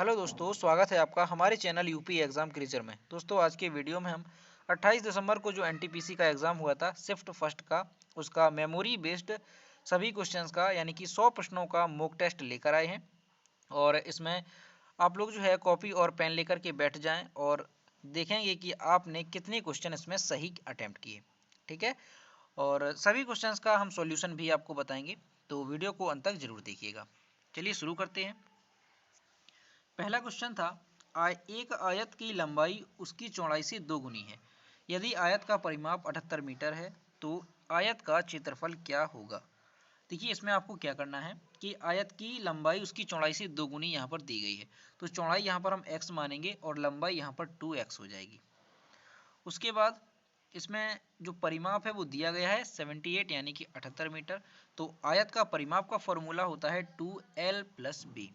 Hello दोस्तों, स्वागत है आपका हमारे चैनल यूपी एग्ज़ाम क्रिचर में। दोस्तों आज के वीडियो में हम 28 दिसंबर को जो एनटीपीसी का एग्ज़ाम हुआ था शिफ्ट फर्स्ट का, उसका मेमोरी बेस्ड सभी क्वेश्चंस का यानी कि 100 प्रश्नों का मॉक टेस्ट लेकर आए हैं। और इसमें आप लोग जो है कॉपी और पेन लेकर के बैठ जाएं और देखेंगे कि आपने कितने क्वेश्चन इसमें सही अटैम्प्ट किए। ठीक है, और सभी क्वेश्चंस का हम सॉल्यूशन भी आपको बताएंगे, तो वीडियो को अंत तक जरूर देखिएगा। चलिए शुरू करते हैं। पहला क्वेश्चन था, एक आयत की लंबाई उसकी चौड़ाई से दोगुनी है। यदि आयत का परिमाप 78 मीटर है तो आयत का क्षेत्रफल क्या होगा। देखिए इसमें आपको क्या करना है कि आयत की लंबाई उसकी चौड़ाई से दोगुनी यहाँ पर दी गई है, तो चौड़ाई यहाँ पर हम x मानेंगे और लंबाई यहाँ पर 2x हो जाएगी। उसके बाद इसमें जो परिमाप है वो दिया गया है 78 यानी कि 78 मीटर। तो आयत का परिमाप का फॉर्मूला होता है 2l + b।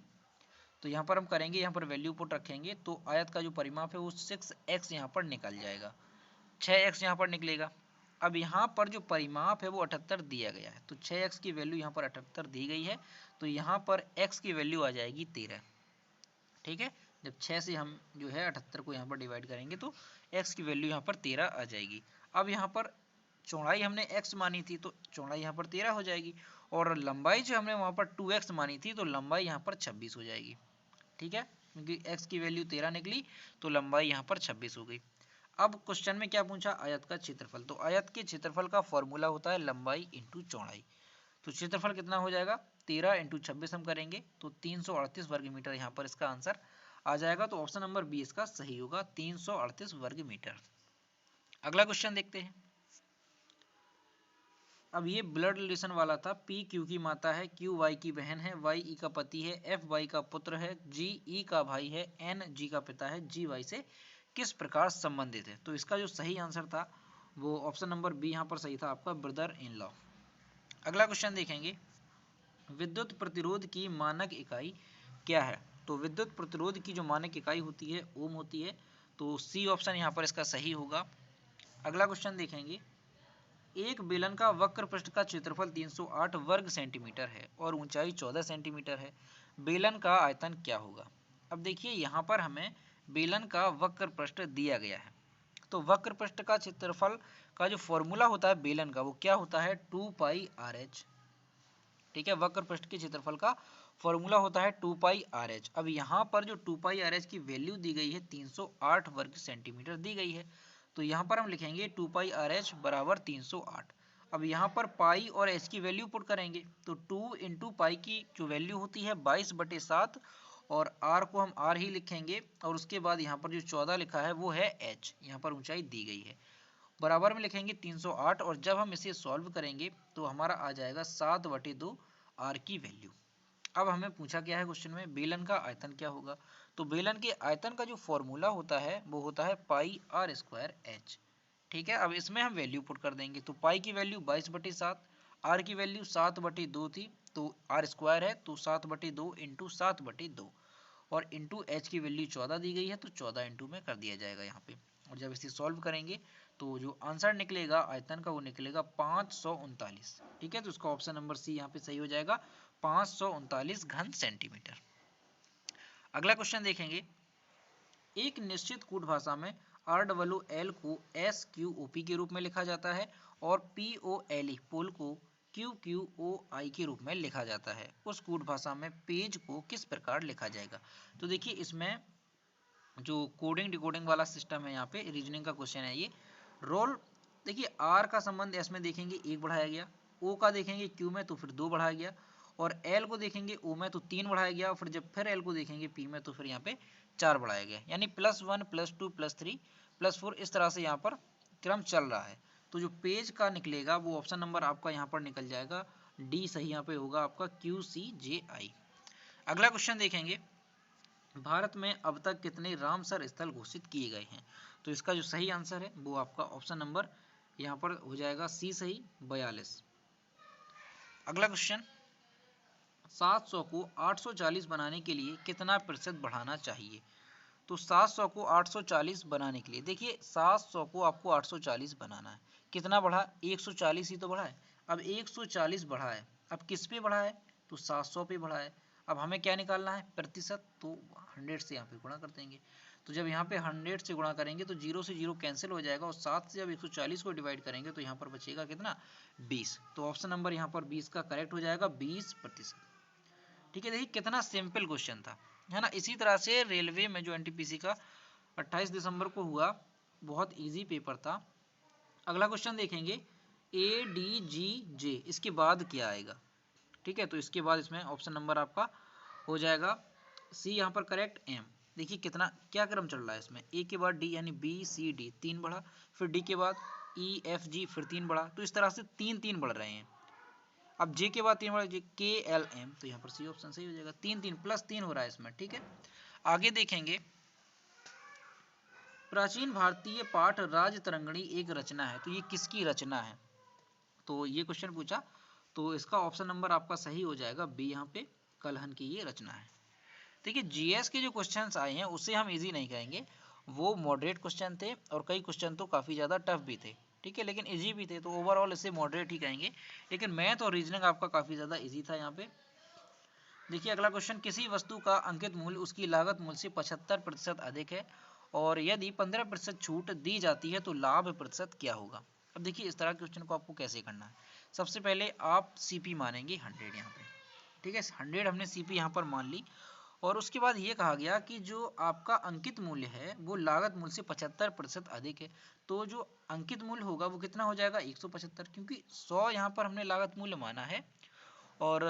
तो यहाँ पर हम करेंगे, यहाँ पर वैल्यू पुट रखेंगे तो आयत का जो परिमाप है वो 6x यहाँ पर निकल जाएगा, 6x यहाँ पर निकलेगा। अब यहाँ पर जो परिमाप है वो 78 दिया गया है, तो 6x की वैल्यू यहाँ पर 78 दी गई है, तो यहाँ पर x की वैल्यू आ जाएगी 13। ठीक है, जब 6 से हम जो है 78 को यहाँ पर डिवाइड करेंगे तो x की वैल्यू यहाँ पर 13 आ जाएगी। अब यहाँ पर चौड़ाई हमने x मानी थी तो चौड़ाई यहाँ पर 13 हो जाएगी, और लंबाई जो हमने वहाँ पर 2x मानी थी तो लंबाई यहाँ पर 26 हो जाएगी। ठीक है, क्योंकि x की वैल्यू 13 निकली तो लंबाई यहाँ पर 26 हो गई। अब क्वेश्चन में क्या पूछा, आयत का क्षेत्रफल। तो आयत के क्षेत्रफल का फॉर्मूला होता है लंबाई इंटू चौड़ाई। तो क्षेत्रफल कितना हो जाएगा, 13 इंटू 26 हम करेंगे तो 338 वर्ग मीटर यहाँ पर इसका आंसर आ जाएगा। तो ऑप्शन नंबर बी इसका सही होगा, 338 वर्ग मीटर। अगला क्वेश्चन देखते हैं। अब ये ब्लड रिलेशन वाला था। पी क्यू की माता है, क्यू वाई की बहन है, वाई ई का पति है, एफ वाई का पुत्र है, जी ई का भाई है, एन जी का पिता है, जी वाई से किस प्रकार संबंधित है। तो इसका जो सही आंसर था वो ऑप्शन नंबर बी यहाँ पर सही था, आपका ब्रदर इन लॉ। अगला क्वेश्चन देखेंगे, विद्युत प्रतिरोध की मानक इकाई क्या है। तो विद्युत प्रतिरोध की जो मानक इकाई होती है ओम होती है, तो सी ऑप्शन यहाँ पर इसका सही होगा। अगला क्वेश्चन देखेंगे, एक बेलन का वक्र पृष्ठ का क्षेत्रफल 308 वर्ग सेंटीमीटर है और ऊंचाई 14 सेंटीमीटर है। बेलन का आयतन क्या होगा। अब देखिए यहाँ पर हमें बेलन का वक्र पृष्ठ दिया गया है, तो वक्र पृष्ठ का क्षेत्रफल का जो फॉर्मूला होता है बेलन का वो क्या होता है 2πRh। ठीक है, वक्र पृष्ठ के क्षेत्रफल का फॉर्मूला होता है 2πRh। अब यहाँ पर जो 2πRh की वैल्यू दी गई है 308 वर्ग सेंटीमीटर दी गई है, तो यहाँ पर हम लिखेंगे 2πRh बराबर 308। अब यहाँ पर पाई और h की वैल्यू पुट करेंगे तो 2 इंटू पाई की जो वैल्यू होती है 22/7, और r को हम r ही लिखेंगे, और उसके बाद यहाँ पर जो 14 लिखा है वो है h, यहाँ पर ऊंचाई दी गई है, बराबर में लिखेंगे 308। और जब हम इसे सॉल्व करेंगे तो हमारा आ जाएगा 7/2 r की वैल्यू। अब हमें पूछा क्या है क्वेश्चन में, बेलन का आयतन क्या होगा। तो बेलन के आयतन का जो फॉर्मूला होता है वो होता है πr²h। ठीक है, अब इसमें हम वैल्यू पुट कर देंगे, तो पाई की वैल्यू 22/7, आर की वैल्यू 7/2 थी, तो आर स्क्वायर है तो 7/2 इंटू 7/2, और इंटू एच की वैल्यू 14 दी गई है तो 14 इंटू में कर दिया जाएगा यहाँ पे। और जब इसे सॉल्व करेंगे तो जो आंसर निकलेगा आयतन का वो निकलेगा 539। ठीक है, तो इसका ऑप्शन नंबर सी यहाँ पे सही हो जाएगा, 539 घन सेंटीमीटर। अगला क्वेश्चन देखेंगे, एक निश्चित कूट भाषा में RWL को SQOP के रूप में लिखा जाता है और POLE पोल को QQOI के रूप में लिखा जाता है। उस कूट भाषा में पेज को किस प्रकार लिखा जाएगा। तो देखिए इसमें जो कोडिंग डिकोडिंग वाला सिस्टम है, यहाँ पे रीजनिंग का क्वेश्चन है ये। रोल देखिए आर का संबंध एस में देखेंगे 1 बढ़ाया गया, ओ का देखेंगे क्यू में तो फिर 2 बढ़ाया गया, और एल को देखेंगे ओ में तो 3 बढ़ाया गया, और फिर जब फिर एल को देखेंगे पी में तो फिर यहाँ पे 4 बढ़ाया गया, यानी +1 +2 +3 +4 इस तरह से यहाँ पर क्रम चल रहा है। तो जो पेज का निकलेगा वो ऑप्शन नंबर आपका यहाँ पर निकल जाएगा डी, सही यहाँ पे होगा आपका QCJI। अगला क्वेश्चन देखेंगे, भारत में अब तक कितने रामसर स्थल घोषित किए गए हैं। तो इसका जो सही आंसर है वो आपका ऑप्शन नंबर यहाँ पर हो जाएगा सी सही, 42। अगला क्वेश्चन, 700 को 840 बनाने के लिए कितना प्रतिशत बढ़ाना चाहिए। तो 700 को 840 बनाने के लिए देखिए 700 को आपको 840 बनाना है, कितना बढ़ा, 140 ही तो बढ़ा है। अब 140 बढ़ा है, अब किस पे बढ़ा है तो 700 पे बढ़ा है। अब हमें क्या निकालना है, प्रतिशत, तो 100 से यहाँ पे गुणा कर देंगे। तो जब यहाँ पे 100 से गुणा करेंगे तो 0 से 0 कैंसिल हो जाएगा और 7 से जब 140 को डिवाइड करेंगे तो यहाँ पर बचेगा कितना, 20। तो ऑप्शन नंबर यहाँ पर 20 का करेक्ट हो जाएगा, 20%। ठीक है, देखिए कितना सिंपल क्वेश्चन था, है ना। इसी तरह से रेलवे में जो एनटीपीसी का 28 दिसंबर को हुआ, बहुत इजी पेपर था। अगला क्वेश्चन देखेंगे, ADGJ, इसके बाद क्या आएगा। ठीक है, तो इसके बाद इसमें ऑप्शन नंबर आपका हो जाएगा सी यहाँ पर करेक्ट, M। देखिए कितना क्या क्रम चल रहा है इसमें, ए के बाद डी यानी BCD 3 बढ़ा, फिर डी के बाद EFG फिर 3 बढ़ा, तो इस तरह से 3 बढ़ रहे हैं। अब जे के बाद 3 बढ़ा, KLM, तो यहाँ पर सी ऑप्शन सही हो जाएगा, 3 प्लस 3 हो रहा है इसमें। ठीक है, आगे देखेंगे, प्राचीन भारतीय पाठ राजतरंगिणी एक रचना है, तो ये किसकी रचना है, तो ये क्वेश्चन पूछा, तो इसका ऑप्शन नंबर आपका सही हो जाएगा बी, यहाँ पे कलहन की ये रचना है। देखिए जीएस के जो क्वेश्चंस आए हैं उसे हम इजी नहीं कहेंगे, वो मॉडरेट क्वेश्चन थे और कई क्वेश्चन तो काफ़ी ज़्यादा टफ भी थे। ठीक है, लेकिन इजी भी थे, तो ओवरऑल इसे मॉडरेट ही कहेंगे। लेकिन मैथ और रीजनिंग आपका काफ़ी ज़्यादा इजी था यहाँ पे। देखिए अगला क्वेश्चन, किसी वस्तु का अंकित मूल्य उसकी लागत मूल्य से 75% अधिक है और यदि 15% छूट दी जाती है तो लाभ प्रतिशत क्या होगा। अब देखिए इस तरह के क्वेश्चन को आपको कैसे करना है, सबसे पहले आप सीपी मानेंगे 100 यहाँ पे। ठीक है, 100 हमने सीपी यहाँ पर मान ली और उसके बाद ये कहा गया कि जो आपका अंकित मूल्य है वो लागत मूल्य से 75% अधिक है, तो जो अंकित मूल्य होगा वो कितना हो जाएगा, 175, क्योंकि 100 यहाँ पर हमने लागत मूल्य माना है और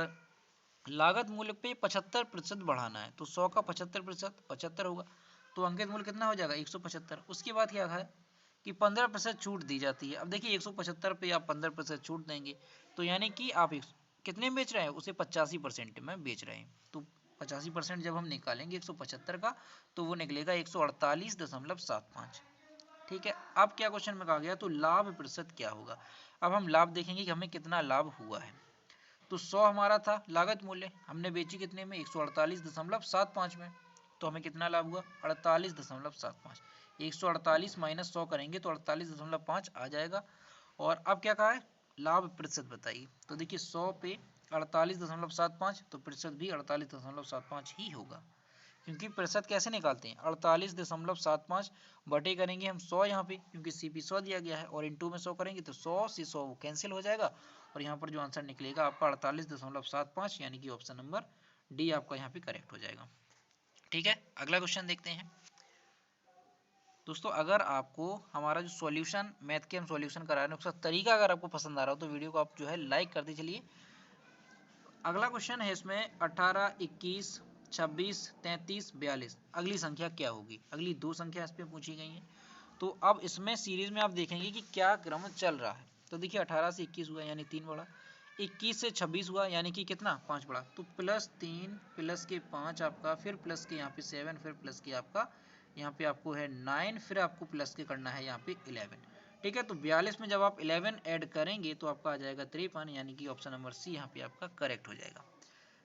लागत मूल्य पे 75% बढ़ाना है, तो 100 का 75% 75 होगा, तो अंकित मूल्य कितना हो जाएगा, 175। उसके बाद क्या है कि 15% छूट दी जाती है। अब देखिए 175 पे आप 15% छूट देंगे, तो यानी कि आप कितने में बेच रहे हैं, उसे 85% में बेच रहे हैं, तो 85% जब हम निकालेंगे 175 का तो वो निकलेगा 148.75। ठीक है, अब क्या क्वेश्चन में कहा गया, तो लाभ प्रतिशत क्या होगा। अब हम लाभ देखेंगे कि हमें कितना लाभ हुआ है, तो 100 हमारा था लागत मूल्य, हमने बेची कितने में, 148.75 में, तो हमें कितना लाभ हुआ, 48.75। 148 माइनस 100 करेंगे तो 48.5 आ जाएगा। और अब क्या कहा है, लाभ प्रतिशत बताइए, तो देखिए 100 पे 48.75, तो प्रतिशत भी 48.75 ही होगा, क्योंकि प्रतिशत कैसे निकालते हैं, 48.75 बटे करेंगे हम 100 यहाँ पे, क्योंकि सीपी 100 दिया गया है, और इंटू में 100 करेंगे तो 100 से 100 कैंसिल हो जाएगा और यहाँ पर जो आंसर निकलेगा आपका 48.75, यानी कि ऑप्शन नंबर डी आपका यहाँ पे करेक्ट हो जाएगा। ठीक है, अगला क्वेश्चन देखते हैं दोस्तों। अगर आपको हमारा जो सॉल्यूशन मैथ के हम सॉल्यूशन करा रहे हैं उसका तरीका अगर आपको पसंद आ रहा हो तो वीडियो को आप जो है लाइक कर दीजिए। चलिए अगला क्वेश्चन है, इसमें 18, 21, 26, 33, 42 अगली संख्या क्या होगी। अगली दो संख्या इस पे पूछी गई हैं, तो अब इसमें सीरीज में आप देखेंगे कि क्या क्रम चल रहा है। तो देखिए 18 से 21 हुआ यानी 3 बढ़ा, 21 से 26 हुआ यानी कि कितना, 5 बढ़ा, तो +3 प्लस के 5 आपका, फिर प्लस के यहाँ पे 7, फिर प्लस के आपका यहाँ पे आपको है 9, फिर आपको प्लस के करना है यहाँ पे 11। ठीक है, तो 42 में जब आप 11 ऐड करेंगे तो आपका आ जाएगा 53, यानी कि ऑप्शन नंबर सी यहाँ पे आपका करेक्ट हो जाएगा।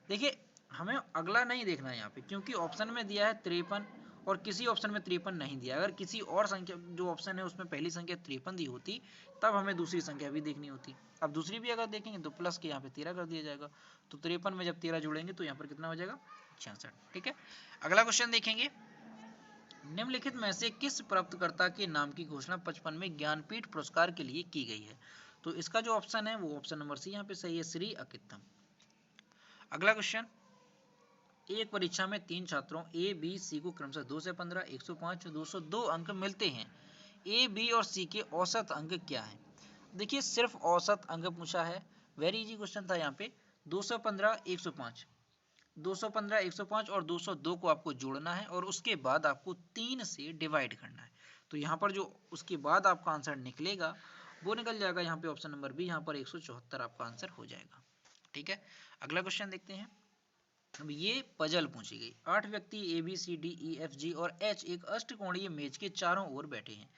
देखिए हमें अगला नहीं देखना है यहाँ पे, क्योंकि ऑप्शन में दिया है 53 और किसी ऑप्शन में 53 नहीं दिया। अगर किसी और संख्या जो ऑप्शन है उसमें पहली संख्या 53 दी होती तब हमें दूसरी संख्या भी देखनी होती। अब दूसरी भी अगर देखेंगे तो प्लस के यहाँ पे 13 कर दिया जाएगा, तो 53 में जब 13 जोड़ेंगे तो यहाँ पर कितना हो जाएगा, 66। ठीक है, अगला क्वेश्चन देखेंगे, निम्नलिखित में से किस प्राप्तकर्ता के नाम की घोषणा 55 में ज्ञानपीठ पुरस्कार के लिए की गई है। तो इसका जो ऑप्शन है वो ऑप्शन नंबर सी यहाँ पे सही है, श्री अकित्तम। अगला क्वेश्चन, एक परीक्षा में 3 छात्रों ए बी सी को क्रमशः 2 से 15, 105 और 202 अंक मिलते हैं। ए बी और सी के औसत अंक क्या है। देखिए सिर्फ औसत अंक पूछा है, वेरी इजी क्वेश्चन था यहाँ पे। 215, 105, 215, 105 और 202 को आपको जोड़ना है और उसके बाद आपको 3 से डिवाइड करना है। तो यहाँ पर जो उसके बाद आपका आंसर निकलेगा वो निकल जाएगा यहाँ पे ऑप्शन नंबर बी, यहाँ पर 174 आपका आंसर हो जाएगा। ठीक है, अगला क्वेश्चन देखते हैं। अब ये पजल पूछी गई, 8 व्यक्ति A B C D E F G और एच एक अष्टकोणीय मेज के चारों ओर बैठे हैं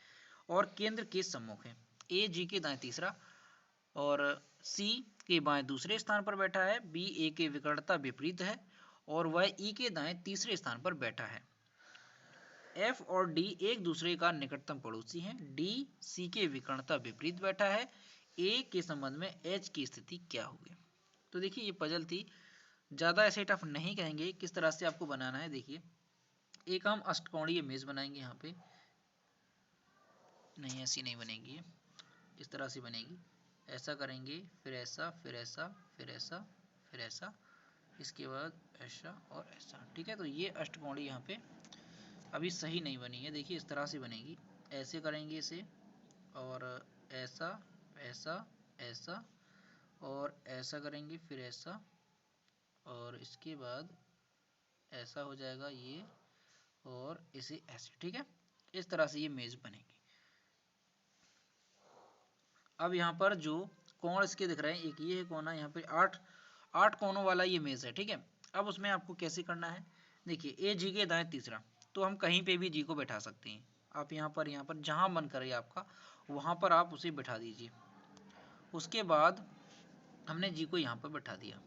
और केंद्र के सम्मुख है। ए जी के दाएं तीसरा और सी के बाएं दूसरे स्थान पर बैठा है, बी ए के विकर्णता विपरीत है और वह ई के दाएं तीसरे स्थान पर बैठा है। एफ और डी एक दूसरे का निकटतम पड़ोसी हैं, डी सी के विकर्णता विपरीत बैठा है, ए के संबंध में एच की स्थिति क्या होगी। तो देखिए ये पजल थी, ज़्यादा ऐसे टफ नहीं कहेंगे। किस तरह से आपको बनाना है देखिए, एक हम अष्टकोणीय मेज बनाएंगे यहाँ पे, नहीं ऐसी नहीं बनेगी, इस तरह से बनेगी, ऐसा करेंगे, फिर ऐसा, फिर ऐसा, फिर ऐसा, फिर ऐसा, इसके बाद ऐसा और ऐसा। ठीक है, तो ये अष्टकोणीय यहाँ पे अभी सही नहीं बनी है। देखिए इस तरह से बनेगी, ऐसे करेंगे इसे, और ऐसा, ऐसा, ऐसा, और ऐसा करेंगे, फिर ऐसा, और इसके बाद ऐसा हो जाएगा ये, और इसे ऐसे। ठीक है, इस तरह से ये मेज बनेगी। अब यहाँ पर जो कोण इसके दिख रहे हैं, एक ये है कोना, यहाँ पे 8 कोनों वाला ये मेज है। ठीक है, अब उसमें आपको कैसे करना है, देखिए ए जी के दाएं तीसरा, तो हम कहीं पे भी जी को बैठा सकते हैं। आप यहाँ पर जहाँ मन करे आपका, वहाँ पर आप उसे बैठा दीजिए। उसके बाद हमने जी को यहाँ पर बैठा दिया।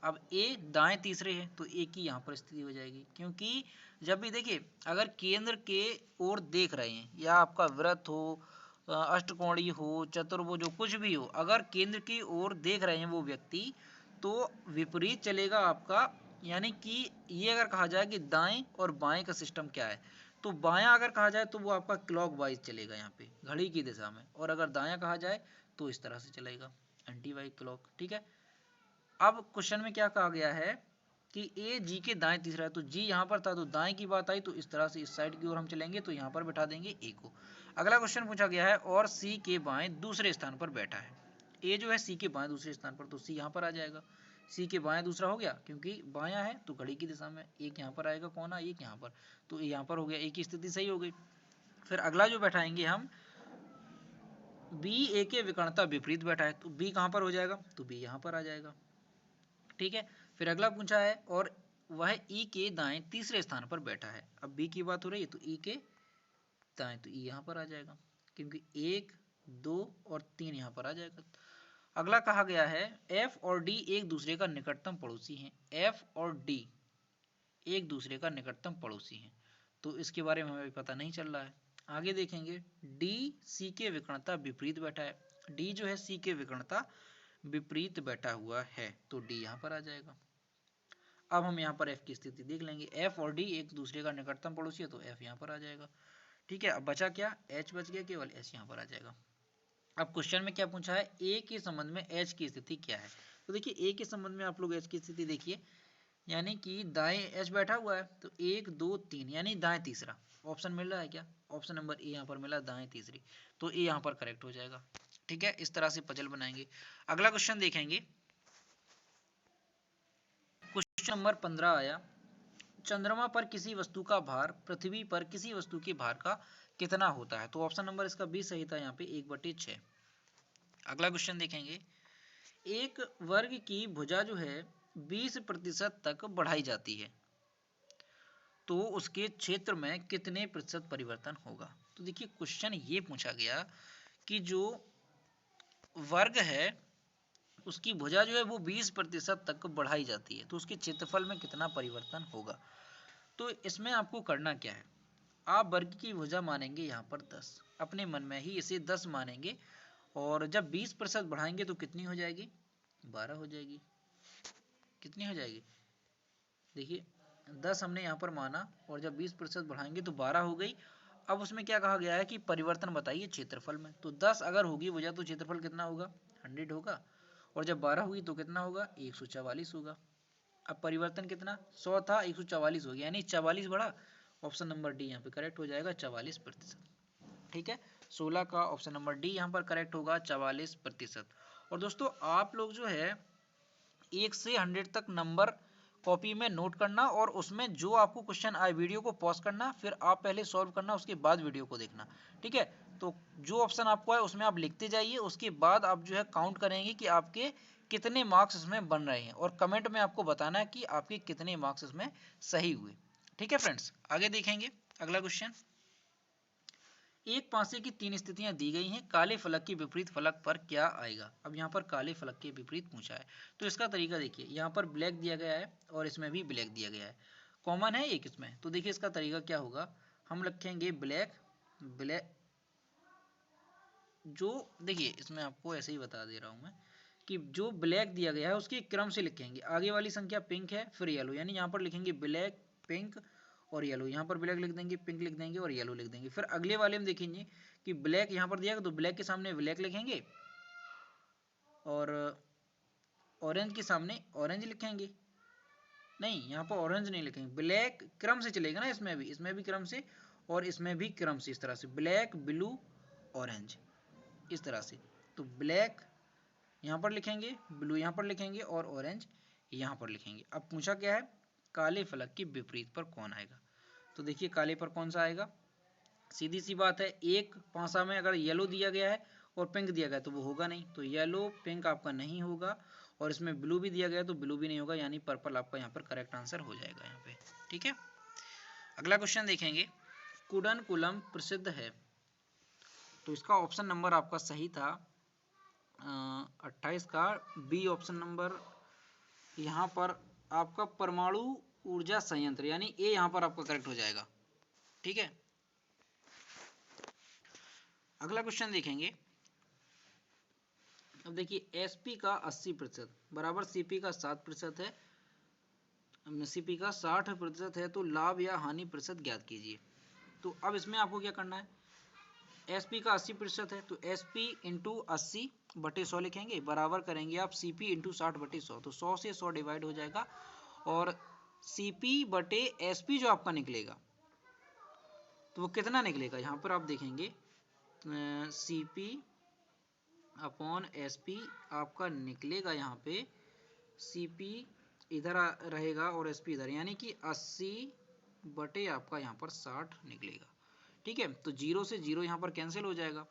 अब ए दाएं तीसरे है, तो ए की यहाँ पर स्थिति हो जाएगी, क्योंकि जब भी देखिए अगर केंद्र के ओर देख रहे हैं, या आपका वृत्त हो, अष्टकोणीय हो, चतुर्भुज हो, कुछ भी हो, अगर केंद्र की ओर देख रहे हैं वो व्यक्ति, तो विपरीत चलेगा आपका। यानी कि ये अगर कहा जाए कि दाएं और बाएं का सिस्टम क्या है, तो बायां अगर कहा जाए तो वो आपका क्लॉक वाइज चलेगा यहाँ पे घड़ी की दिशा में, और अगर दायां कहा जाए तो इस तरह से चलेगा, एंटी वाई क्लॉक। ठीक है, अब क्वेश्चन में क्या कहा गया है कि ए जी के दाएं तीसरा है, तो जी यहाँ पर था, तो दाएं की बात आई, तो इस तरह से इस साइड की ओर हम चलेंगे, तो यहाँ पर बैठा देंगे ए को। अगला क्वेश्चन पूछा गया है, और सी के बाएं दूसरे स्थान पर बैठा है। ए जो है सी के बाएं दूसरे स्थान पर, तो सी यहाँ पर आ जाएगा। सी के बाएं दूसरा हो गया, क्योंकि बायां है तो घड़ी की दिशा में, एक यहाँ पर आएगा कोना, एक यहाँ पर, तो ए यहाँ पर हो गया, ए की स्थिति सही हो गई। फिर अगला जो बैठाएंगे हम, बी ए के विकर्णता विपरीत बैठा है, तो बी कहाँ पर हो जाएगा, तो बी यहाँ पर आ जाएगा। ठीक है, फिर अगला पूछा है, और वह ई के दाएं तीसरे स्थान पर बैठा है। अब बी की बात हो रही है, तो ई के दाएं, तो ई यहाँ पर आ जाएगा, क्योंकि 1, 2 और 3 यहाँ पर आ जाएगा। अगला कहा गया है, एफ और डी एक दूसरे का निकटतम पड़ोसी हैं। एफ और डी एक दूसरे का निकटतम पड़ोसी हैं, तो इसके बारे में हमें पता नहीं चल रहा है। आगे देखेंगे, डी सी के विकर्णता विपरीत बैठा है। डी जो है सी के विकर्णता विपरीत बैठा हुआ है, तो डी यहाँ पर आ जाएगा। अब हम यहाँ पर एफ की स्थिति देख लेंगे, एफ और डी एक दूसरे का निकटतम पड़ोसी है, तो एफ यहाँ पर आ जाएगा। ठीक है, अब बचा क्या, एच बच गया केवल, एच यहाँ पर आ जाएगा। अब क्वेश्चन में क्या पूछा है, ए के संबंध में एच की स्थिति क्या है। तो देखिए ए के संबंध में आप लोग एच की स्थिति देखिए, यानी कि दाएं एच बैठा हुआ है, तो 1, 2, 3, यानी दाएं तीसरा ऑप्शन मिल रहा है क्या, ऑप्शन नंबर ए यहाँ पर मिला, दाएं तीसरी, तो ए यहाँ पर करेक्ट हो जाएगा। ठीक है, इस तरह से पजल बनाएंगे। अगला क्वेश्चन देखेंगे, क्वेश्चन नंबर 15 आया, चंद्रमा पर किसी वस्तु का भार पृथ्वी पर किसी वस्तु के भार का कितना होता है। तो ऑप्शन नंबर इसका बी सही था यहाँ पे, 1/6। अगला क्वेश्चन देखेंगे, एक वर्ग की भुजा जो है 20% तक बढ़ाई जाती है, तो उसके क्षेत्र में कितने प्रतिशत परिवर्तन होगा। तो देखिए क्वेश्चन ये पूछा गया कि जो वर्ग है उसकी भुजा जो है वो 20% तक बढ़ाई जाती है, तो उसके क्षेत्रफल में कितना परिवर्तन होगा। तो इसमें आपको करना क्या है, आप वर्ग की भुजा मानेंगे यहाँ पर 10, अपने मन में ही इसे 10 मानेंगे, और जब 20% बढ़ाएंगे तो कितनी हो जाएगी, 12 हो जाएगी। कितनी हो जाएगी, देखिए 10 हमने यहाँ पर माना, और जब 20% बढ़ाएंगे तो 12 हो गई। अब उसमें क्या कहा गया है कि परिवर्तन बताइए क्षेत्रफल में, तो 10 अगर होगी वजह तो क्षेत्रफल कितना होगा, 100 होगा, और जब 12 हुई तो कितना होगा, 144 होगा। अब परिवर्तन कितना, 100 था, 144 हो गया, यानी 44 बढ़ा। ऑप्शन नंबर डी यहाँ पे करेक्ट हो जाएगा, 44%। ठीक है, 16 का ऑप्शन नंबर डी यहाँ पर करेक्ट होगा, 44%। और दोस्तों आप लोग जो है 1 से 100 तक नंबर कॉपी में नोट करना, और उसमें जो आपको क्वेश्चन आए वीडियो को पॉज करना, फिर आप पहले सॉल्व करना, उसके बाद वीडियो को देखना। ठीक है, तो जो ऑप्शन आपको है उसमें आप लिखते जाइए, उसके बाद आप जो है काउंट करेंगे कि आपके कितने मार्क्स इसमें बन रहे हैं, और कमेंट में आपको बताना है कि आपके कितने मार्क्स इसमें सही हुए। ठीक है फ्रेंड्स, आगे देखेंगे अगला क्वेश्चन, एक पासे की 3 स्थितियां दी गई हैं, काले फलक के विपरीत फलक पर क्या आएगा। अब यहाँ पर काले फलक के विपरीत पूछा है, तो इसका तरीका देखिए, यहाँ पर ब्लैक दिया गया है और इसमें भी ब्लैक दिया गया है, कॉमन है एक इसमें, तो देखिए इसका तरीका क्या होगा, हम रखेंगे ब्लैक, ब्लैक जो देखिए इसमें आपको ऐसे ही बता दे रहा हूँ मैं कि जो ब्लैक दिया गया है उसके क्रम से लिखेंगे। आगे वाली संख्या पिंक है, फिर येलो, यानी यहाँ पर लिखेंगे ब्लैक, पिंक और येलो। यहाँ पर ब्लैक लिख देंगे, पिंक लिख देंगे और येलो लिख देंगे। फिर अगले वाले में देखेंगे कि ब्लैक यहाँ पर दिया तो ब्लैक के सामने ब्लैक लिखेंगे और ऑरेंज के सामने ऑरेंज लिखेंगे। नहीं, यहाँ पर ऑरेंज नहीं लिखेंगे, ब्लैक क्रम से चलेगा ना, इसमें भी क्रम से और इसमें भी क्रम से, इस तरह से ब्लैक, ब्लू, ऑरेंज, इस तरह से। तो ब्लैक यहाँ पर लिखेंगे, ब्लू यहाँ पर लिखेंगे और ऑरेंज यहाँ पर लिखेंगे। अब पूछा क्या है, काले फलक के विपरीत पर कौन आएगा। तो देखिए काले पर कौन सा आएगा, सीधी सी बात है, एक पासा में अगर येलो दिया गया है और पिंक दिया गया तो वो होगा नहीं, तो येलो पिंक आपका नहीं होगा, और इसमें ब्लू भी दिया गया तो ब्लू भी नहीं होगा, यानी पर्पल आपका यहाँ पर करेक्ट आंसर हो जाएगा यहाँ पे। ठीक है, अगला क्वेश्चन देखेंगे, कुडनकुलम प्रसिद्ध है, तो इसका ऑप्शन नंबर आपका सही था 28 का बी ऑप्शन नंबर। यहाँ पर आपका परमाणु ऊर्जा संयंत्र, यानी ए यहाँ पर आपका करेक्ट हो जाएगा। ठीक है, अगला क्वेश्चन देखेंगे। अब देखिए एसपी का 80% बराबर सीपी का 7% है, सीपी का 60% है, तो लाभ या हानि प्रतिशत ज्ञात कीजिए। तो अब इसमें आपको क्या करना है, एसपी का 80% है तो एसपी इंटू 80/100 लिखेंगे, बराबर करेंगे आप सीपी इंटू 60/100, तो 100 से 100 डिवाइड हो जाएगा, और सीपी बटे एसपी जो आपका निकलेगा तो वो कितना निकलेगा, यहाँ पर आप देखेंगे सीपी अपॉन एसपी आपका निकलेगा, यहाँ पे सीपी इधर रहेगा और एसपी इधर, यानी कि 80 बटे आपका यहाँ पर 60 निकलेगा। ठीक है, तो 0 से 0 यहाँ पर कैंसिल हो जाएगा।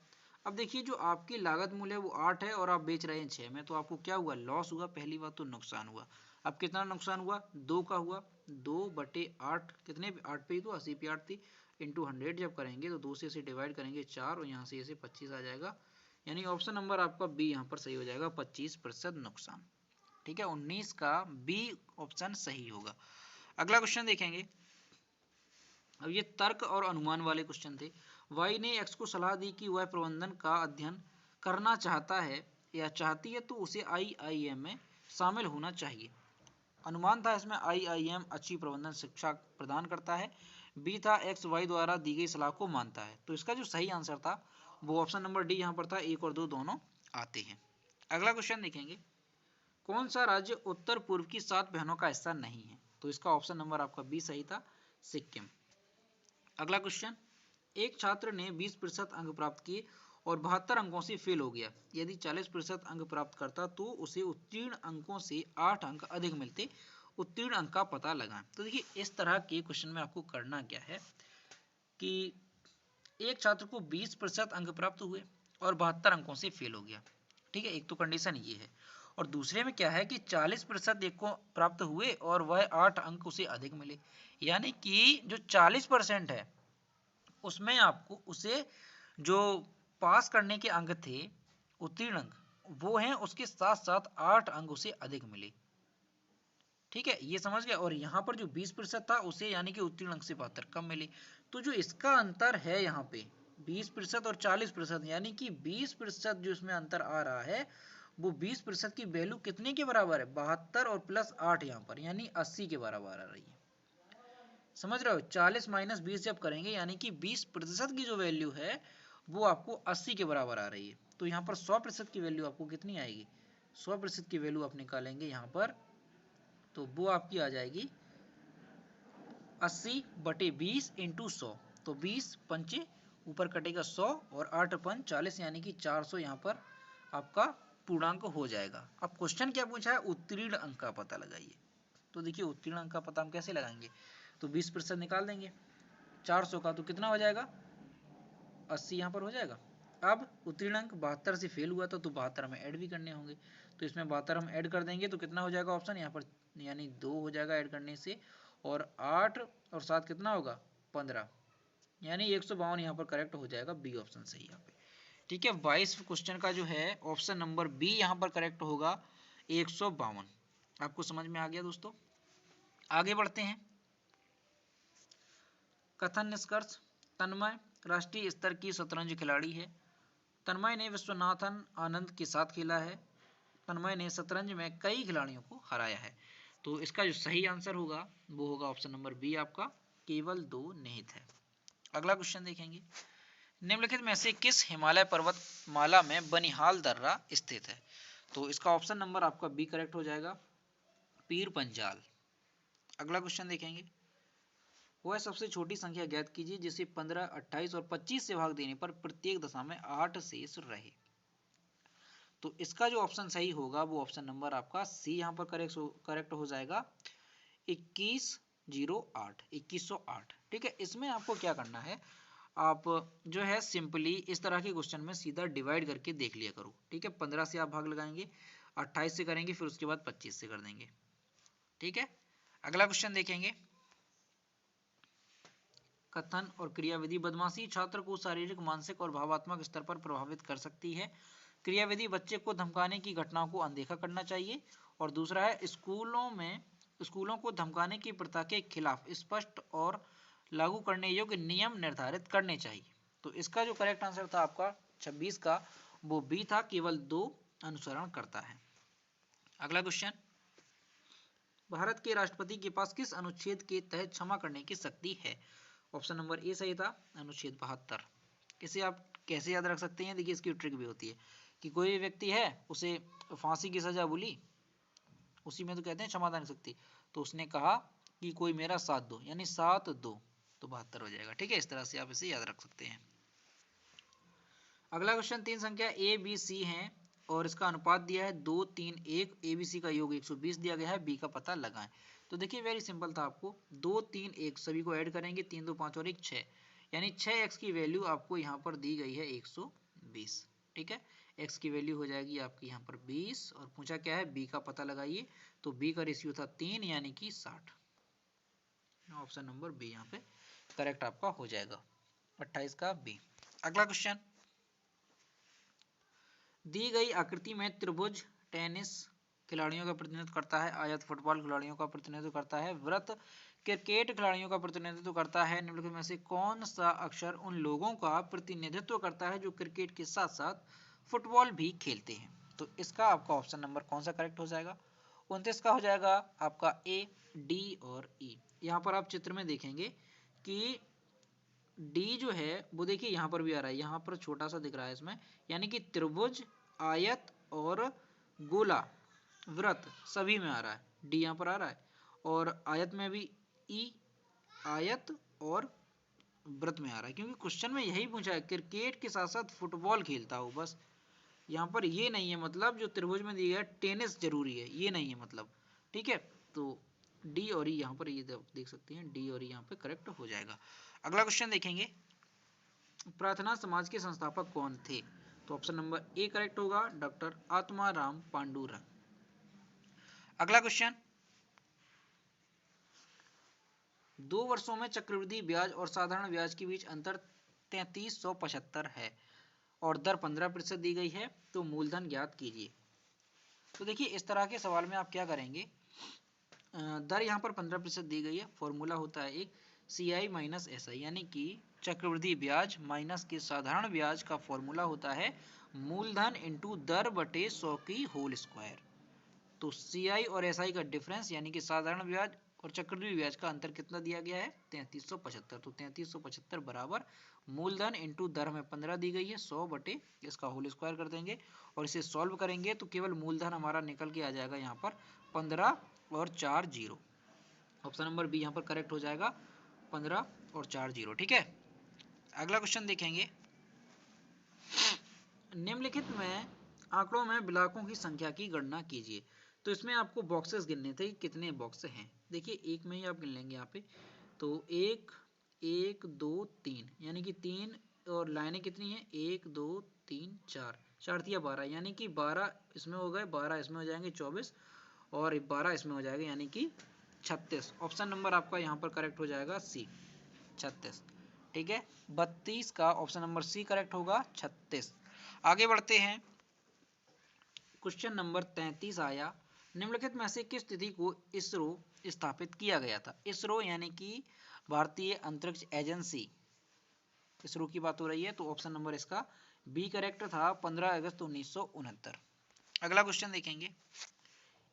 अब देखिए जो आपकी लागत मूल्य है वो 8 है और आप बेच रहे हैं 6 में, तो आपको क्या हुआ, लॉस हुआ, पहली बात तो नुकसान हुआ। अब कितना नुकसान हुआ, 2 का हुआ, 2/8 कितने 8 पे ही तो 80 पे 8 थी, इंटू 100 जब करेंगे तो 2 से इसे डिवाइड करेंगे 4 और यहाँ से इसे 25 आ जाएगा, यानी ऑप्शन नंबर आपका बी यहाँ पर सही हो जाएगा, 25% नुकसान। ठीक है, 19 का बी ऑप्शन सही होगा। अगला क्वेश्चन देखेंगे। अब ये तर्क और अनुमान वाले क्वेश्चन थे। वाई ने एक्स को सलाह दी कि वह प्रबंधन का अध्ययन करना चाहता है या चाहती है, तो उसे आईआईएम में शामिल होना चाहिए। अनुमान था इसमें आईआईएम अच्छी प्रबंधन शिक्षा प्रदान करता है। बी था एक्स वाई द्वारा दी गई सलाह को मानता है। तो इसका जो सही आंसर था वो ऑप्शन नंबर डी यहाँ पर था, 1 और 2 दोनों आते हैं। अगला क्वेश्चन देखेंगे, कौन सा राज्य उत्तर पूर्व की 7 बहनों का हिस्सा नहीं है, तो इसका ऑप्शन नंबर आपका बी सही था, सिक्किम। अगला क्वेश्चन, एक छात्र ने 20% अंक प्राप्त किए और 72 अंकों से फेल हो गया, यदि 40% अंक प्राप्त करता तो उसे उत्तीर्ण अंकों से 8 अंक अधिक मिलते, उत्तीर्ण अंक का पता लगाएं। तो देखिए इस तरह के क्वेश्चन में आपको करना क्या है कि एक छात्र को 20% अंक प्राप्त हुए और 72 अंकों से फेल हो गया। ठीक है, एक तो कंडीशन ये है, और दूसरे में क्या है कि 40% एक को प्राप्त हुए और वह 8 अंक उसे अधिक मिले, यानी कि जो 40% है उसमें आपको उसे जो पास करने के अंक थे, उत्तीर्ण अंक वो हैं, उसके साथ साथ 8 अंक उसे अधिक मिले। ठीक है, ये समझ गए। और यहाँ पर जो 20% था उसे यानी कि उत्तीर्ण अंक से 72 कम मिले, तो जो इसका अंतर है यहाँ पे 20% और 40%, यानी कि 20% जो इसमें अंतर आ रहा है वो 20% की वैल्यू कितने के बराबर है, 72 और प्लस 8 यहाँ पर, यानी 80 के बराबर आ रही है। समझ रहे हो, 40 माइनस 20 जब करेंगे यानी कि 20% की जो वैल्यू है वो आपको 80 के बराबर आ रही है। तो यहाँ पर 100% की वैल्यू आपको कितनी आएगी, 100% की वैल्यू आप निकालेंगे यहाँ पर, तो वो आपकी आ जाएगी 80/20 इंटू 100, तो 20 पंचे ऊपर कटेगा 100 और 8 अपन 40, यानी कि 400 यहाँ पर आपका पूर्णांक हो जाएगा। अब क्वेश्चन क्या पूछा है, उत्तीर्ण अंक का पता लगाइए। तो देखिए उत्तीर्ण अंक का पता हम कैसे लगाएंगे, तो 20% निकाल देंगे 400 का, तो कितना हो जाएगा 80 यहाँ पर हो जाएगा। अब उत्तीर्ण अंक 72 से फेल हुआ था तो 72 हमें ऐड भी करने होंगे, तो इसमें 72 हम ऐड कर देंगे तो कितना हो जाएगा ऑप्शन यहाँ पर, यानी 2 हो जाएगा ऐड करने से, और 8 और 7 कितना होगा 15, यानी 152 यहाँ पर करेक्ट हो जाएगा, बी ऑप्शन सही यहाँ पे। ठीक है, 22 क्वेश्चन का जो है ऑप्शन नंबर बी यहाँ पर करेक्ट होगा, 152। आपको समझ में आ गया दोस्तों। आगे बढ़ते हैं, कथन निष्कर्ष। तन्मय राष्ट्रीय स्तर की शतरंज खिलाड़ी है। तन्मय ने विश्वनाथन आनंद के साथ खेला है। तन्मय ने शतरंज में कई खिलाड़ियों को हराया है। तो इसका जो सही आंसर होगा वो होगा ऑप्शन नंबर बी आपका, केवल 2 निहित है। अगला क्वेश्चन देखेंगे, निम्नलिखित में से किस हिमालय पर्वतमाला में बनिहाल दर्रा स्थित है? तो इसका ऑप्शन नंबर आपका बी करेक्ट हो जाएगा, पीर पंजाल। अगला क्वेश्चन देखेंगे, वह सबसे छोटी संख्या ज्ञात कीजिए जिसे 15, 28 और 25 से भाग देने पर प्रत्येक दशा में 8 शेष रहे। तो इसका जो ऑप्शन सही होगा वो ऑप्शन नंबर आपका सी यहाँ पर करेक्ट हो जाएगा, 2108, 2108। ठीक है, इसमें आपको क्या करना है, आप जो है सिंपली इस तरह के क्वेश्चन में सीधा डिवाइड करके देख लिया करो। ठीक है, 15 से आप भाग लगाएंगे, 28 से करेंगे, फिर उसके बाद 25 से कर देंगे। ठीक है, अगला क्वेश्चन देखेंगे, कथन और क्रियाविधि, बदमाशी छात्र को शारीरिक, मानसिक और भावात्मक स्तर पर प्रभावित कर सकती है। क्रियाविधि, बच्चे को धमकाने की घटनाओं को अनदेखा करना चाहिए। और दूसरा है, स्कूलों को धमकाने की प्रथा के खिलाफ स्पष्ट और लागू करने योग्य नियम निर्धारित करने चाहिए। तो इसका जो करेक्ट आंसर था आपका 26 का, वो बी था, केवल 2 अनुसरण करता है। अगला क्वेश्चन, भारत के राष्ट्रपति के पास किस अनुच्छेद के तहत क्षमा करने की शक्ति है? ऑप्शन नंबर ए सही था, अनुच्छेद 72। इसे आप कैसे याद रख सकते हैं, देखिए इसकी ट्रिक भी होती है कि कोई व्यक्ति है, उसे फांसी की सजा बोली, उसी में तो कहते हैं क्षमादान शक्ति, तो उसने कहा कि कोई मेरा साथ दो, यानी 7 2, तो 72 हो जाएगा। ठीक है, इस तरह से आप इसे याद रख सकते हैं। अगला क्वेश्चन, 3 संख्या ए बी सी है और इसका अनुपात दिया है 2 3 1, ए बी सी का योग 120 दिया गया है, बी का पता लगाएं। तो देखिए वेरी सिंपल था, आपको 2 3 1 सभी को ऐड करेंगे, 3 2 5 और 1 6, यानी 6x की वैल्यू आपको यहाँ पर दी गई है 120। ठीक है, x की वैल्यू हो जाएगी आपकी यहाँ पर 20, और पूछा क्या है, b का पता लगाइए। तो b का रेशियो था 3, यानी कि 60। ऑप्शन नंबर बी यहाँ पे करेक्ट आपका हो जाएगा, 28 का बी। अगला क्वेश्चन, दी गई आकृति में त्रिभुज टेनिस खिलाड़ियों का प्रतिनिधित्व करता है, आयत फुटबॉल खिलाड़ियों का प्रतिनिधित्व करता है, वृत्त क्रिकेट खिलाड़ियों का प्रतिनिधित्व करता है। निम्नलिखित में से कौन सा अक्षर उन लोगों का प्रतिनिधित्व करता है जो क्रिकेट के साथ साथ फुटबॉल भी खेलते हैं? तो इसका आपका ऑप्शन नंबर कौन सा करेक्ट हो जाएगा, 29 का हो जाएगा आपका ए, डी और ई। यहाँ पर आप चित्र में देखेंगे कि डी जो है वो देखिए यहाँ पर भी आ रहा है, यहाँ पर छोटा सा दिख रहा है इसमें, यानी कि त्रिभुज, आयत और गोला, वृत्त सभी में आ रहा है, डी यहाँ पर आ रहा है। और आयत में भी ई, आयत और वृत्त में आ रहा है, क्योंकि क्वेश्चन में यही पूछा है क्रिकेट के साथ साथ फुटबॉल खेलता हो, बस यहाँ पर ये नहीं है मतलब जो त्रिभुज में दिया है टेनिस जरूरी है, ये नहीं है मतलब। ठीक है, तो डी और ई यहाँ पर ये देख सकते हैं, डी और ई यहाँ पे करेक्ट हो जाएगा। अगला क्वेश्चन देखेंगे, प्रार्थना समाज के संस्थापक कौन थे? तो ऑप्शन नंबर ए करेक्ट होगा, डॉक्टर आत्माराम पांडुरंग। अगला क्वेश्चन, 2 वर्षों में चक्रवृद्धि ब्याज और साधारण ब्याज के बीच अंतर 3375 है और दर 15% दी गई है, तो मूलधन ज्ञात कीजिए। तो देखिए इस तरह के सवाल में आप क्या करेंगे, दर यहाँ पर 15% दी गई है, फॉर्मूला होता है एक CI माइनस SI, यानी कि चक्रवृद्धि ब्याज माइनस के साधारण ब्याज का फॉर्मूला होता है मूलधन इंटू दर बटे 100 की होल स्क्वायर। तो CI और SI का डिफरेंस यानी कि साधारण ब्याज और चक्रवृद्धि ब्याज का अंतर कितना दिया गया है, 3375। तो 3375 बराबर मूलधन इंटू दर में 15 दी गई है, 100 बटे इसका होल स्क्वायर कर देंगे और इसे सॉल्व करेंगे तो केवल मूलधन हमारा निकल के आ जाएगा यहाँ पर 15 और 4 0। ऑप्शन नंबर बी यहाँ पर करेक्ट हो जाएगा, 15 और 4 0। ठीक है, अगला क्वेश्चन देखेंगे, निम्नलिखित में आंकड़ों में बिलाकों की संख्या की गणना कीजिए। तो इसमें आपको बॉक्सेस गिनने थे, कितने बॉक्स हैं। देखिए एक में ही आप गिन लेंगे यहाँ पे, तो 1 1 2 3, यानी कि 3, और लाइनें कितनी हैं, 1 2 3 4, 4 3 12, यानी कि 12 इसमें हो गए, 12 इसमें हो जाएंगे 24, और 12 इसमें हो जाएगा यानी कि 36। ऑप्शन नंबर आपका यहाँ पर करेक्ट हो जाएगा सी, 36। ठीक है, 32 का ऑप्शन नंबर सी करेक्ट होगा, 36। आगे बढ़ते हैं, क्वेश्चन नंबर 33 आया, निम्नलिखित में से किस तिथि को इसरो स्थापित किया गया था? इसरो यानी कि भारतीय अंतरिक्ष एजेंसी, इसरो की बात हो रही है, तो ऑप्शन नंबर इसका बी करेक्ट था, 15 अगस्त 1969। अगला क्वेश्चन देखेंगे,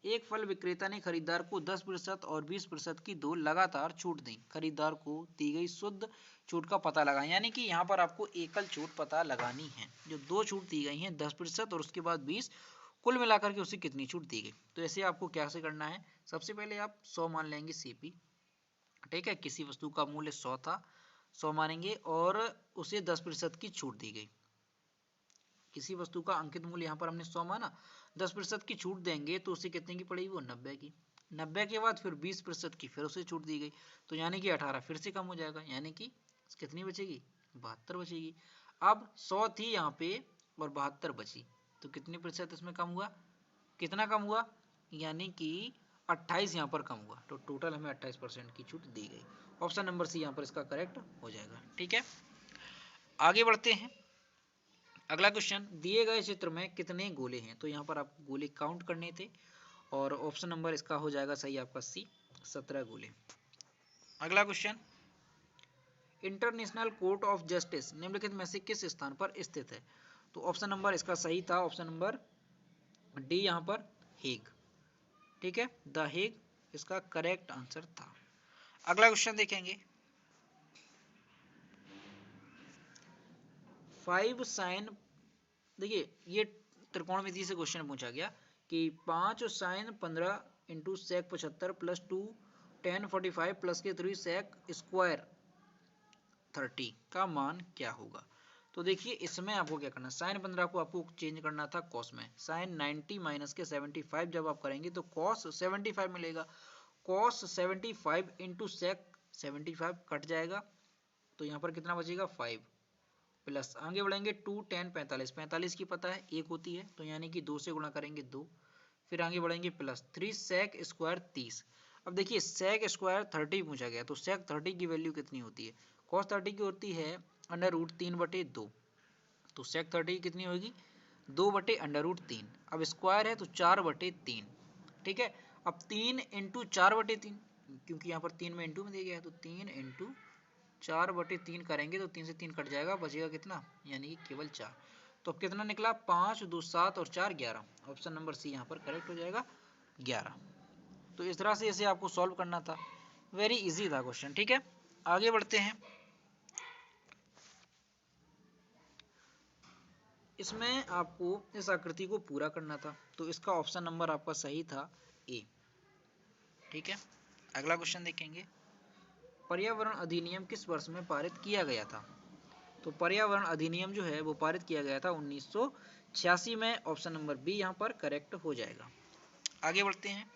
एक फल विक्रेता ने खरीदार को 10% और 20% की दो लगातार छूट दी। खरीदार को दी गई शुद्ध छूट का पता लगाएं, यानी कि यहाँ पर आपको एकल छूट पता लगानी है। जो दो छूट दी गई हैं 10% और उसके बाद 20, कुल मिलाकर के उसे कितनी छूट दी गई। तो ऐसे आपको क्या से करना है, सबसे पहले आप 100 मान लेंगे सीपी, ठीक है। किसी वस्तु का मूल्य 100 था, 100 मानेंगे और उसे 10% की छूट दी गई। किसी वस्तु का अंकित मूल्य यहाँ पर हमने 100 माना, 10% की छूट देंगे तो उसे कितने की पड़ेगी, वो 90 की। 90 के बाद फिर 20% की फिर उसे छूट दी गई, तो यानी कि 18 फिर से कम हो जाएगा, यानी कि कितनी बचेगी, 72 बचेगी। अब 100 थी यहाँ पे और 72 बची, तो कितनी प्रतिशत इसमें कम हुआ, कितना कम हुआ, यानी कि 28 यहाँ पर कम हुआ। तो टोटल हमें 28% की छूट दी गई। ऑप्शन नंबर सी यहाँ पर इसका करेक्ट हो जाएगा, ठीक है। आगे बढ़ते हैं। अगला क्वेश्चन, दिए गए चित्र में कितने गोले हैं। तो यहाँ पर आपको गोले काउंट करने थे और ऑप्शन नंबर इसका हो जाएगा सही आपका सी, 17 गोले। अगला question, international court of justice निम्नलिखित में से किस स्थान पर स्थित है। तो ऑप्शन नंबर इसका सही था, ऑप्शन नंबर डी यहाँ पर हेग, ठीक है, द हेग इसका करेक्ट आंसर था। अगला क्वेश्चन देखेंगे, 5 साइन, देखिए ये त्रिकोणमिति से क्वेश्चन पूछा गया कि 5 sine 15 into sec 75 plus 2 10 45 plus के 3 सेक स्क्वायर 30 का मान क्या होगा। तो देखिए इसमें आपको क्या करना है, साइन 15 को आपको चेंज करना था कॉस में। साइन 90 माइनस के 75 जब आप करेंगे तो कॉस 75 मिलेगा। कॉस 75 इंटू सेक 75 कट जाएगा, तो यहाँ पर कितना बचेगा 5, प्लस आगे बढ़ेंगे 2 10 45, 45 की पता है 1 होती है, तो यानी कि 2 से गुणा करेंगे 2, फिर आगे बढ़ेंगे प्लस 3 सेक स्क्वायर 30। अब देखिए सेक स्क्वायर 30 पूछा गया, तो सेक 30 की वैल्यू कितनी होती है, कॉस 30 की होती है अंडर रूट 3/2, तो सेक 30 की कितनी होगी 2/√3। अब स्क्वायर है तो 4/3, ठीक है। अब 3 इंटू 4/3, क्योंकि यहाँ पर 3 में इंटू में दिया गया है, तो 3 इंटू 4/3 करेंगे तो 3 से 3 कट जाएगा, बचेगा कितना, यानी कि केवल 4। तो अब कितना निकला, 5 2 7 और 4 11। ऑप्शन नंबर सी यहाँ पर करेक्ट हो जाएगा 11। तो इस तरह से इसे आपको सॉल्व करना था, वेरी इजी था क्वेश्चन, ठीक है। आगे बढ़ते हैं। इसमें आपको इस आकृति को पूरा करना था, तो इसका ऑप्शन नंबर आपका सही था ए, ठीक है। अगला क्वेश्चन देखेंगे, पर्यावरण अधिनियम किस वर्ष में पारित किया गया था। तो पर्यावरण अधिनियम जो है वो पारित किया गया था 1986 में, ऑप्शन नंबर बी यहाँ पर करेक्ट हो जाएगा। आगे बढ़ते हैं,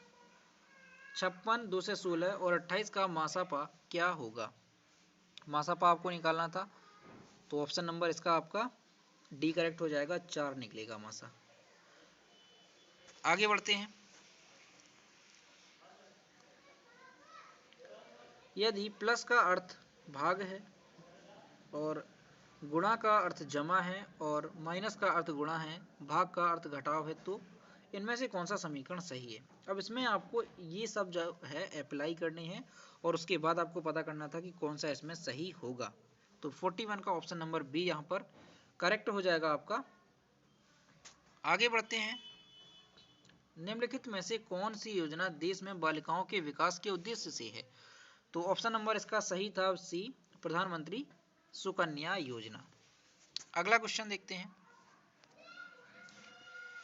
56 2 से 16 और 28 का मासापा क्या होगा। मासापा आपको निकालना था, तो ऑप्शन नंबर इसका आपका डी करेक्ट हो जाएगा, 4 निकलेगा मासा। आगे बढ़ते हैं, यदि प्लस का अर्थ भाग है और गुणा का अर्थ जमा है और माइनस का अर्थ गुणा है, भाग का अर्थ घटाव है, तो इनमें से कौन सा समीकरण सही है। अब इसमें आपको ये सब जो है अप्लाई करने हैं और उसके बाद आपको पता करना था कि कौन सा इसमें सही होगा। तो 41 का ऑप्शन नंबर बी यहाँ पर करेक्ट हो जाएगा आपका। आगे बढ़ते हैं, निम्नलिखित में से कौन सी योजना देश में बालिकाओं के विकास के उद्देश्य से है। तो ऑप्शन नंबर इसका सही था सी, प्रधानमंत्री सुकन्या योजना। अगला क्वेश्चन देखते हैं,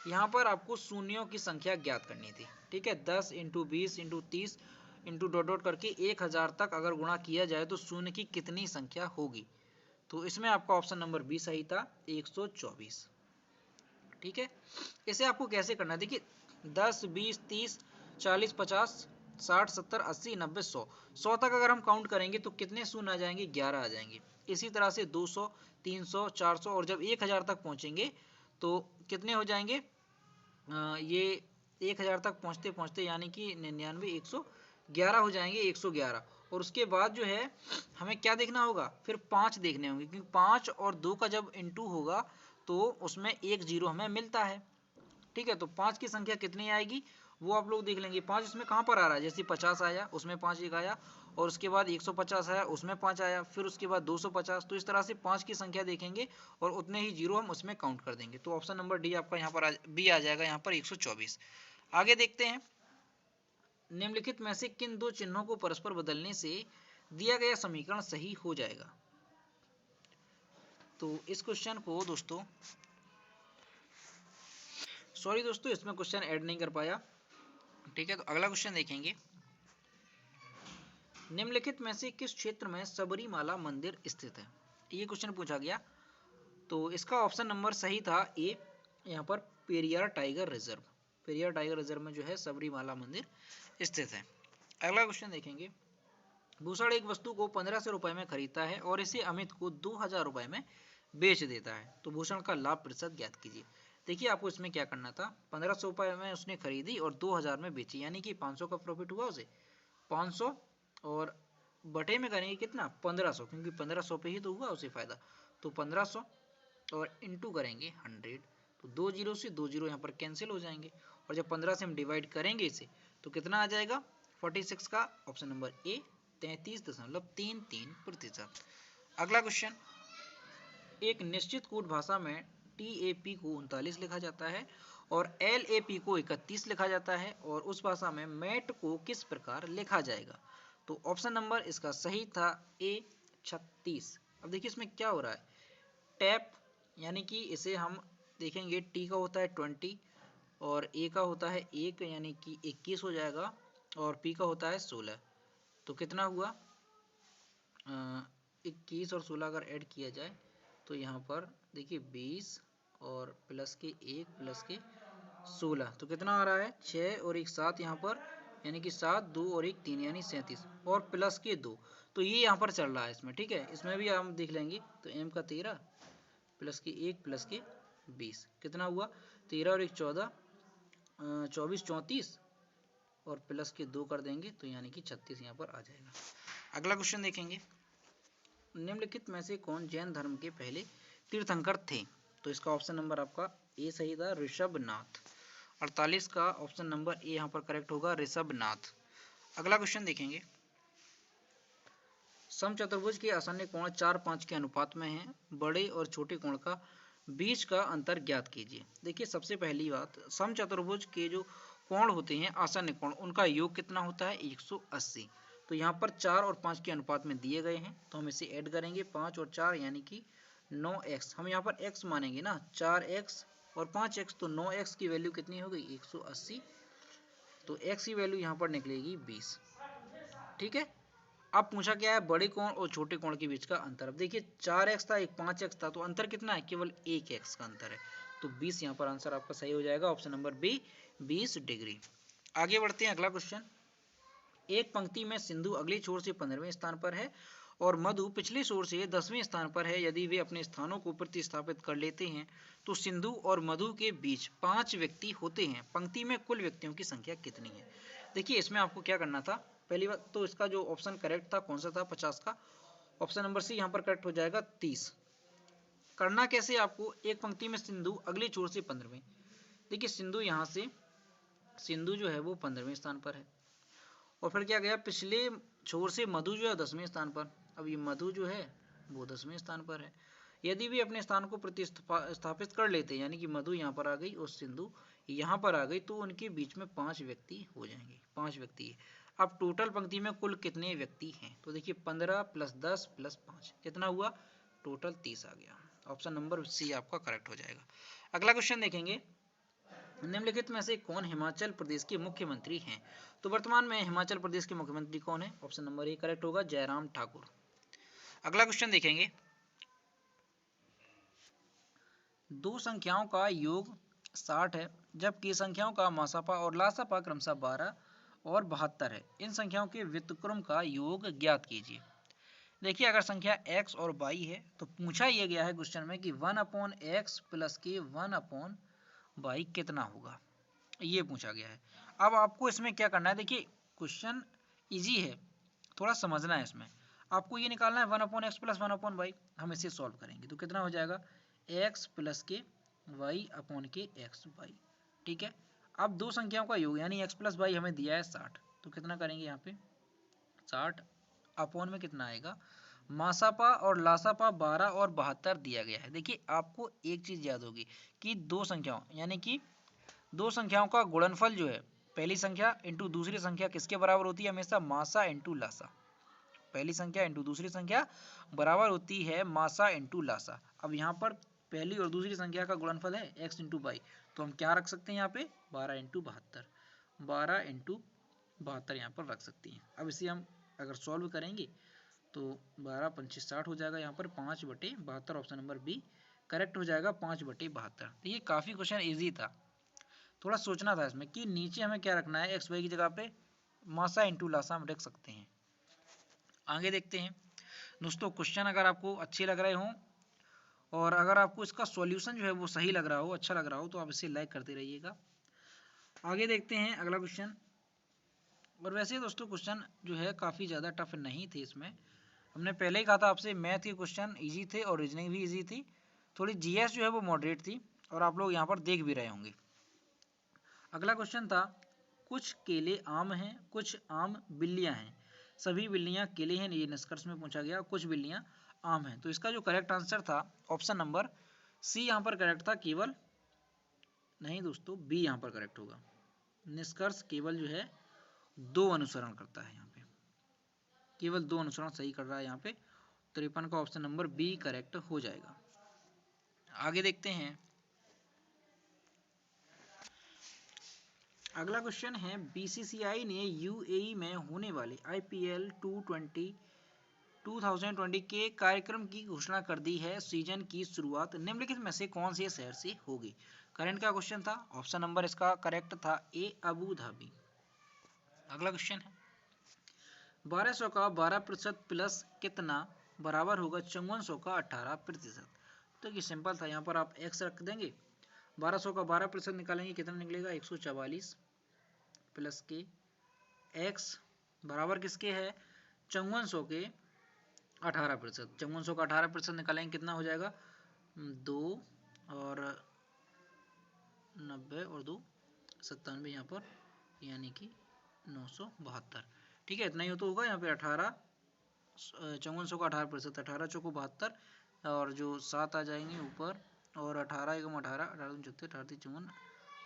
यहाँ पर आपको शून्यों की संख्या ज्ञात करनी थी, ठीक है। 10 into 20 into 30 into dot dot करके 1000 तक अगर गुणा किया जाए तो शून्य की कितनी संख्या होगी। तो इसमें आपका ऑप्शन नंबर बी सही था, 124, ठीक है। इसे आपको कैसे करना है, देखिए 10 20 30 40 50 60 70 80 90 100, 100 तक अगर हम काउंट करेंगे तो कितने शून्य आ जाएंगे, 11 आ जाएंगे। इसी तरह से 200 300 400 और जब 1000 तक पहुंचेंगे तो कितने हो जाएंगे, ये 1000 तक पहुंचते पहुंचते यानी कि 99 111 हो जाएंगे, 111। और उसके बाद जो है हमें क्या देखना होगा, फिर 5 देखने होंगे, क्योंकि 5 और 2 का जब इंटू होगा तो उसमें 1 0 हमें मिलता है, ठीक है। तो 5 की संख्या कितनी आएगी वो आप लोग देख लेंगे। 5 इसमें कहाँ पर आ रहा है, जैसे 50 आया उसमें 5 एक आया, और उसके बाद 150 आया उसमें 5 आया, फिर उसके बाद 250। तो इस तरह से 5 की संख्या देखेंगे और उतने ही जीरो हम उसमें काउंट कर देंगे। तो ऑप्शन नंबर डी आपका यहाँ पर बी आ जाएगा यहाँ पर 124। आगे देखते हैं, निम्नलिखित में से किन दो चिन्हों को परस्पर बदलने से दिया गया समीकरण सही हो जाएगा। तो इस क्वेश्चन को दोस्तों, सॉरी दोस्तों, इसमें क्वेश्चन ऐड नहीं कर पाया। ठीक है, तो अगला क्वेश्चन देखेंगे, निम्नलिखित में से किस क्षेत्र में सबरीमाला मंदिर स्थित है। ये क्वेश्चन पूछा गया। तो इसका ऑप्शन नंबर सही था ए, यहाँ पर Periyar tiger reserve. Periyar tiger reserve में जो है सबरीमाला मंदिर स्थित है। अगला क्वेश्चन देखेंगे, भूषण एक वस्तु को 1500 रुपए में खरीदता है और इसे अमित को 2000 रुपए में बेच देता है। तो भूषण का लाभ प्रतिशत ज्ञात कीजिए। देखिए आपको इसमें क्या करना था, 1500 रुपए में उसने खरीदी और 2000 में बेची, यानी कि 500 का प्रॉफिट हुआ उसे। 500 और बटे में करेंगे कितना, 1500, क्योंकि 1500 पे ही तो हुआ उसे फायदा। तो 1500 और इंटू करेंगे 100। तो 2 जीरो से 2 जीरो यहाँ पर कैंसिल हो जाएंगे, और जब 15 से हम डिवाइड करेंगे इसे तो कितना आ जाएगा, 46 का ऑप्शन नंबर ए 33.33%। अगला क्वेश्चन, एक निश्चित कोड भाषा में TAP को 39 लिखा जाता है और LAP को 31 लिखा जाता है, और उस भाषा में मैट को किस प्रकार लिखा जाएगा। तो ऑप्शन नंबर इसका सही था ए 36। अब देखिए इसमें क्या हो रहा है, टैप, यानी कि इसे हम देखेंगे, टी का होता है 20 और ए का होता है 1, यानी कि 21 हो जाएगा, और पी का होता है 16। तो कितना हुआ, 21 और 16 अगर ऐड किया जाए तो यहाँ पर देखिए 20 और प्लस के 1 प्लस के 16, तो कितना आ रहा है, 6 और 1 7 यहाँ पर, यानी कि 7, 2 और 1 3, यानी 37, और प्लस के 2। तो ये यहाँ पर चल रहा है इसमें। ठीक है, इसमें भी हम देख लेंगे। तो एम का 13 प्लस के 1 प्लस के 20, कितना हुआ, 13 और 1 14, 24 34, और प्लस के 2 कर देंगे तो यानी कि 36 यहाँ पर आ जाएगा। अगला क्वेश्चन देखेंगे, निम्नलिखित में से कौन जैन धर्म के पहले तीर्थंकर थे। तो इसका ऑप्शन नंबर आपका ए सही था, ऋषभनाथ। 48 का ऑप्शन नंबर ए यहाँ पर करेक्ट होगा, ऋषभनाथ। अगला क्वेश्चन देखेंगे, समचतुर्भुज के आसन्न कोण 4 5 के अनुपात में हैं, बड़े और छोटे कोण का बीच का अंतर ज्ञात कीजिए। देखिए सबसे पहली बात, समचतुर्भुज के जो कोण होते हैं आसन्न कोण, उनका योग कितना होता है, 180। तो यहाँ पर 4 और 5 के अनुपात में दिए गए हैं, तो हम इसे ऐड करेंगे 5 और 4, यानी कि 9x। हम यहाँ पर x मानेंगे ना, 4x और 5x, तो 9x की वैल्यू कितनी हो गई, 180। तो x की वैल्यू यहाँ पर निकलेगी 20। ठीक है, अब पूछा क्या है, बड़े कोण और छोटे कोण के बीच का अंतर। अब देखिए 4x था, एक 5x था, तो अंतर कितना है, केवल 1x का अंतर है। तो 20 यहाँ पर आंसर आपका सही हो जाएगा, ऑप्शन नंबर बी 20 डिग्री। आगे बढ़ते हैं, अगला क्वेश्चन, एक पंक्ति में सिंधु अगले छोर से 15वें स्थान पर है और मधु पिछले छोर से 10वें स्थान पर है। यदि वे अपने स्थानों को प्रतिस्थापित कर लेते हैं तो सिंधु और मधु के बीच 5 व्यक्ति होते हैं। पंक्ति में कुल व्यक्तियों की संख्या कितनी है। देखिए इसमें आपको क्या करना था, पहली बात तो इसका जो ऑप्शन करेक्ट था कौन सा था, 50 का, ऑप्शन नंबर सी यहाँ पर करेक्ट हो जाएगा 30। करना कैसे आपको, एक पंक्ति में सिंधु अगले छोर से 15वें, देखिए सिंधु यहाँ से, सिंधु जो है वो 15वें स्थान पर है, और फिर क्या गया, पिछले छोर से मधु जो है 10वें स्थान पर। अब ये मधु जो है वो 10वें स्थान पर है। यदि भी अपने स्थान को प्रतिस्थापित कर लेते हैं, यानी कि मधु यहाँ पर आ गई और सिंधु यहाँ पर आ गई, तो उनके बीच में 5 व्यक्ति हो जाएंगे, 5 व्यक्ति है। अब टोटल पंक्ति में कुल कितने व्यक्ति हैं, तो देखिए 15 + 10 + 5 कितना हुआ, टोटल 30 आ गया। ऑप्शन नंबर सी आपका करेक्ट हो जाएगा। अगला क्वेश्चन देखेंगे, निम्नलिखित में से कौन हिमाचल प्रदेश के मुख्यमंत्री हैं। तो वर्तमान में हिमाचल प्रदेश के मुख्यमंत्री कौन है, ऑप्शन नंबर ए करेक्ट होगा, जयराम ठाकुर। अगला क्वेश्चन देखेंगे, दो संख्याओं का योग 60 है जबकि संख्याओं का मासापा और लासापा क्रमशः 12 और 72 है। इन संख्याओं के व्युत्क्रम का योग ज्ञात कीजिए। देखिए अगर संख्या x और y है तो पूछा यह गया है क्वेश्चन में कि 1/x + के 1/y कितना होगा, ये पूछा गया है। अब आपको इसमें क्या करना है, देखिए क्वेश्चन इजी है, थोड़ा समझना है इसमें। आपको ये निकालना है 1/x + 1/y। हम इसे सॉल्व करेंगे तो कितना हो जाएगा, x + के y/के xy। ठीक है, अब दो संख्याओं का योग यानी x प्लस वाई हमें दिया है 60, तो कितना करेंगे यहाँ पे 60 अपॉन में कितना आएगा, मासापा और लासापा 12 और 72 दिया गया है। देखिए आपको एक चीज याद होगी कि दो संख्याओं यानी कि दो संख्याओं का गुणनफल जो है पहली संख्या इंटू दूसरी संख्या किसके बराबर होती है, हमेशा मासा इंटू लासा। पहली संख्या इंटू दूसरी संख्या बराबर होती है मासा इंटू लासा। अब यहाँ पर पहली और दूसरी संख्या का गुणनफल है x इंटू वाई, तो हम क्या रख सकते हैं यहाँ पे 12 इंटू 72, 12 इंटू 72 यहाँ पर रख सकते हैं। अब इसे हम अगर सॉल्व करेंगे तो 12 25 60 हो जाएगा, यहाँ पर 5/72 ऑप्शन नंबर बी करेक्ट हो जाएगा 5/72। तो ये काफ़ी क्वेश्चन इजी था, थोड़ा सोचना था इसमें कि नीचे हमें क्या रखना है, एक्स वाई की जगह पे मासा इंटू लासा हम रख सकते हैं। आगे देखते हैं दोस्तों, क्वेश्चन अगर आपको अच्छे लग रहे हों और अगर आपको इसका सॉल्यूशन जो है वो सही लग रहा हो, अच्छा लग रहा हो, तो आप इसे लाइक करते रहिएगा। आगे देखते हैं अगला क्वेश्चन। और वैसे दोस्तों क्वेश्चन जो है काफ़ी ज़्यादा टफ नहीं थे इसमें, हमने पहले ही कहा था आपसे मैथ के क्वेश्चन इजी थे और रीजनिंग भी इजी थी, थोड़ी जीएस जो है वो मॉडरेट थी और आप लोग यहाँ पर देख भी रहे होंगे। अगला क्वेश्चन था, कुछ केले आम हैं, कुछ आम बिल्लियां हैं, सभी बिल्लियां केले हैं, ये निष्कर्ष में पूछा गया, कुछ बिल्लियां आम हैं। तो इसका जो करेक्ट आंसर था ऑप्शन नंबर सी यहाँ पर करेक्ट था, केवल नहीं दोस्तों बी यहाँ पर करेक्ट होगा। निष्कर्ष केवल जो है दो अनुसरण करता है, यहाँ पे केवल दो अनुसरण सही कर रहा है, यहाँ पे 53 का ऑप्शन नंबर बी करेक्ट हो जाएगा। आगे देखते हैं अगला क्वेश्चन है, बीसीसीआई ने यूएई में होने वाले आईपीएल 2020 के कार्यक्रम की घोषणा कर दी है। सीजन की शुरुआत निम्नलिखित में से कौन से शहर से होगी। करंट का क्वेश्चन था, ऑप्शन नंबर इसका करेक्ट था ए अबू धाबी। अगला क्वेश्चन है, 1200 का 12% प्लस कितना बराबर होगा 5400 का 18%। तो ये सिंपल था, यहाँ पर आप x रख देंगे, 1200 का 12% निकालेंगे कितना निकलेगा 144 प्लस के x बराबर किसके है 5400 के 18%। 5400 का 18% निकालेंगे कितना हो जाएगा 2 और 90 और 2 97 यहाँ पर यानी कि 972। ठीक है, इतना ही तो होगा यहाँ पे 18 5400 का 18%, 18 चौको 72 और जो 7 आ जाएंगे ऊपर और 18 एकम 18 18 74 18 54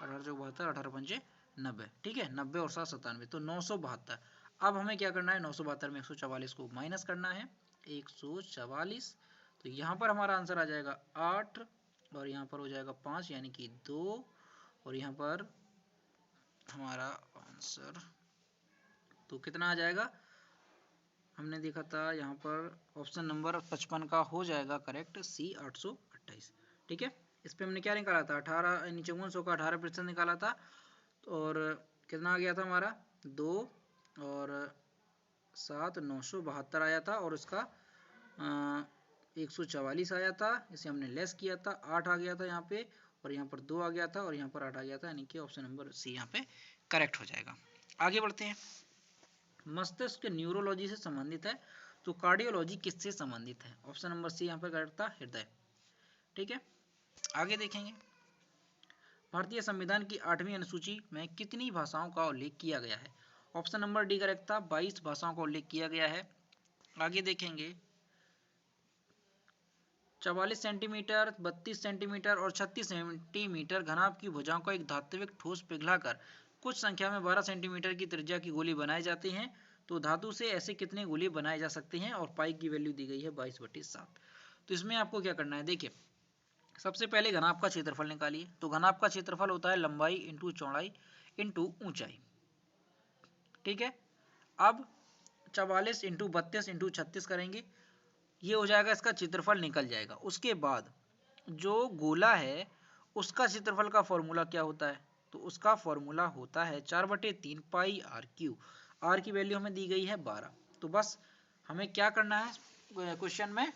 18 चौको 72 18 पंचे 90। ठीक है, 90 और 7 97 तो 972। अब हमें क्या करना है 972 में 144 को माइनस करना है 144, तो यहाँ पर हमारा आंसर आ जाएगा 8 और यहाँ पर हो जाएगा 5 यानी कि 2 और यहाँ पर हमारा आंसर तो कितना आ जाएगा, हमने देखा था यहाँ पर ऑप्शन नंबर 55 का हो जाएगा करेक्ट सी 828। ठीक है, इस पे हमने क्या निकाला था 18 यानी 5400 का 18% निकाला था और कितना आ गया था हमारा 2 और 7 972 आया था और उसका 144 आया था, इसे हमने लेस किया था 8 आ गया था यहाँ पे और यहाँ पर 2 आ गया था और यहाँ पर 8 आ गया था, यानी कि ऑप्शन नंबर सी यहाँ पे करेक्ट हो जाएगा। आगे बढ़ते हैं, मस्तिष्क न्यूरोलॉजी से संबंधित है तो कार्डियोलॉजी किससे संबंधित है, ऑप्शन नंबर सी यहाँ पर करेक्ट था हृदय। ठीक है, आगे देखेंगे, भारतीय संविधान की 8वीं अनुसूची में कितनी भाषाओं का उल्लेख किया गया है, ऑप्शन नंबर डी करेक्ट था 22 भाषाओं का उल्लेख किया गया है। आगे देखेंगे, 44 सेंटीमीटर 32 सेंटीमीटर और 36 सेंटीमीटर घनाभ की भुजाओं का एक धात्विक ठोस पिघलाकर कुछ संख्या में 12 सेंटीमीटर की त्रिज्या की गोली बनाए जाते हैं, तो धातु से ऐसे कितने गोले बनाए जा सकते हैं और पाई की वैल्यू दी गई है 22/7। तो इसमें आपको क्या करना है, देखिए सबसे पहले घनाभ का क्षेत्रफल निकालिए, तो घनाभ का क्षेत्रफल होता है लंबाई इंटू चौड़ाई इंटू ऊंचाई। ठीक है, अब 44 इंटू 32 इंटू 36 करेंगे, ये हो जाएगा, इसका क्षेत्रफल निकल जाएगा। उसके बाद जो गोला है उसका क्षेत्रफल का फॉर्मूला क्या होता है, तो उसका फॉर्मूला होता है 4/3 पाई आर क्यू। आर की वैल्यू हमें दी गई है 12। तो बस हमें क्या करना है क्वेश्चन में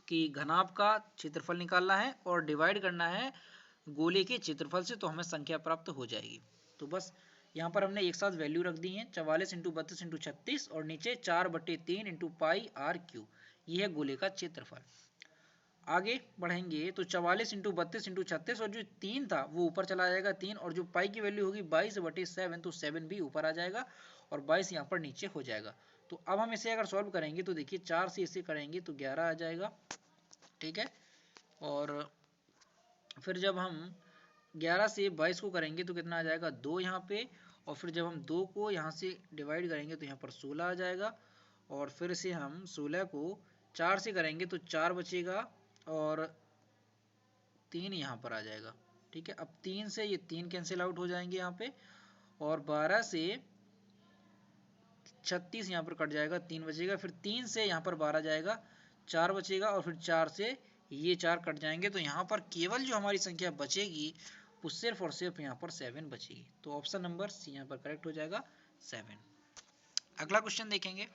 कि घनाभ का क्षेत्रफल निकालना है और डिवाइड करना है गोले के क्षेत्रफल से, तो हमें संख्या प्राप्त हो जाएगी। तो बस यहाँ पर हमने एक साथ वैल्यू रख दी है 44 इंटू 32 इंटू 36 और नीचे 4/3 इंटू पाई आर क्यू, ये है गोले का क्षेत्रफल। आगे बढ़ेंगे तो 44 इंटू 32 इंटू 36 और जो 3 था वो ऊपर चला जाएगा 3, और जो पाई की वैल्यू होगी 22/7, तो 7 भी ऊपर आ जाएगा और 22 यहाँ पर नीचे हो जाएगा। तो अब हम इसे अगर सॉल्व करेंगे तो देखिए 4 से इसे करेंगे तो 11 आ जाएगा, ठीक है। और फिर जब हम 11 से 22 को करेंगे तो कितना आ जाएगा 2 यहाँ पे, और फिर जब हम 2 को यहाँ से डिवाइड करेंगे तो यहाँ पर 16 आ जाएगा, और फिर से हम 16 को 4 से करेंगे तो 4 बचेगा और 3 यहाँ पर आ जाएगा, ठीक है। अब 3 से ये 3 कैंसिल आउट हो जाएंगे यहाँ पे, और 12 से 36 यहाँ पर कट जाएगा, 3 बचेगा, फिर 3 से यहाँ पर 12 जाएगा, 4 बचेगा, और फिर 4 से ये 4 कट जाएंगे, तो यहाँ पर केवल जो हमारी संख्या बचेगी वो सिर्फ और सिर्फ यहाँ पर 7 बचेगी। तो ऑप्शन नंबर सी यहाँ पर करेक्ट हो जाएगा 7। अगला क्वेश्चन देखेंगे।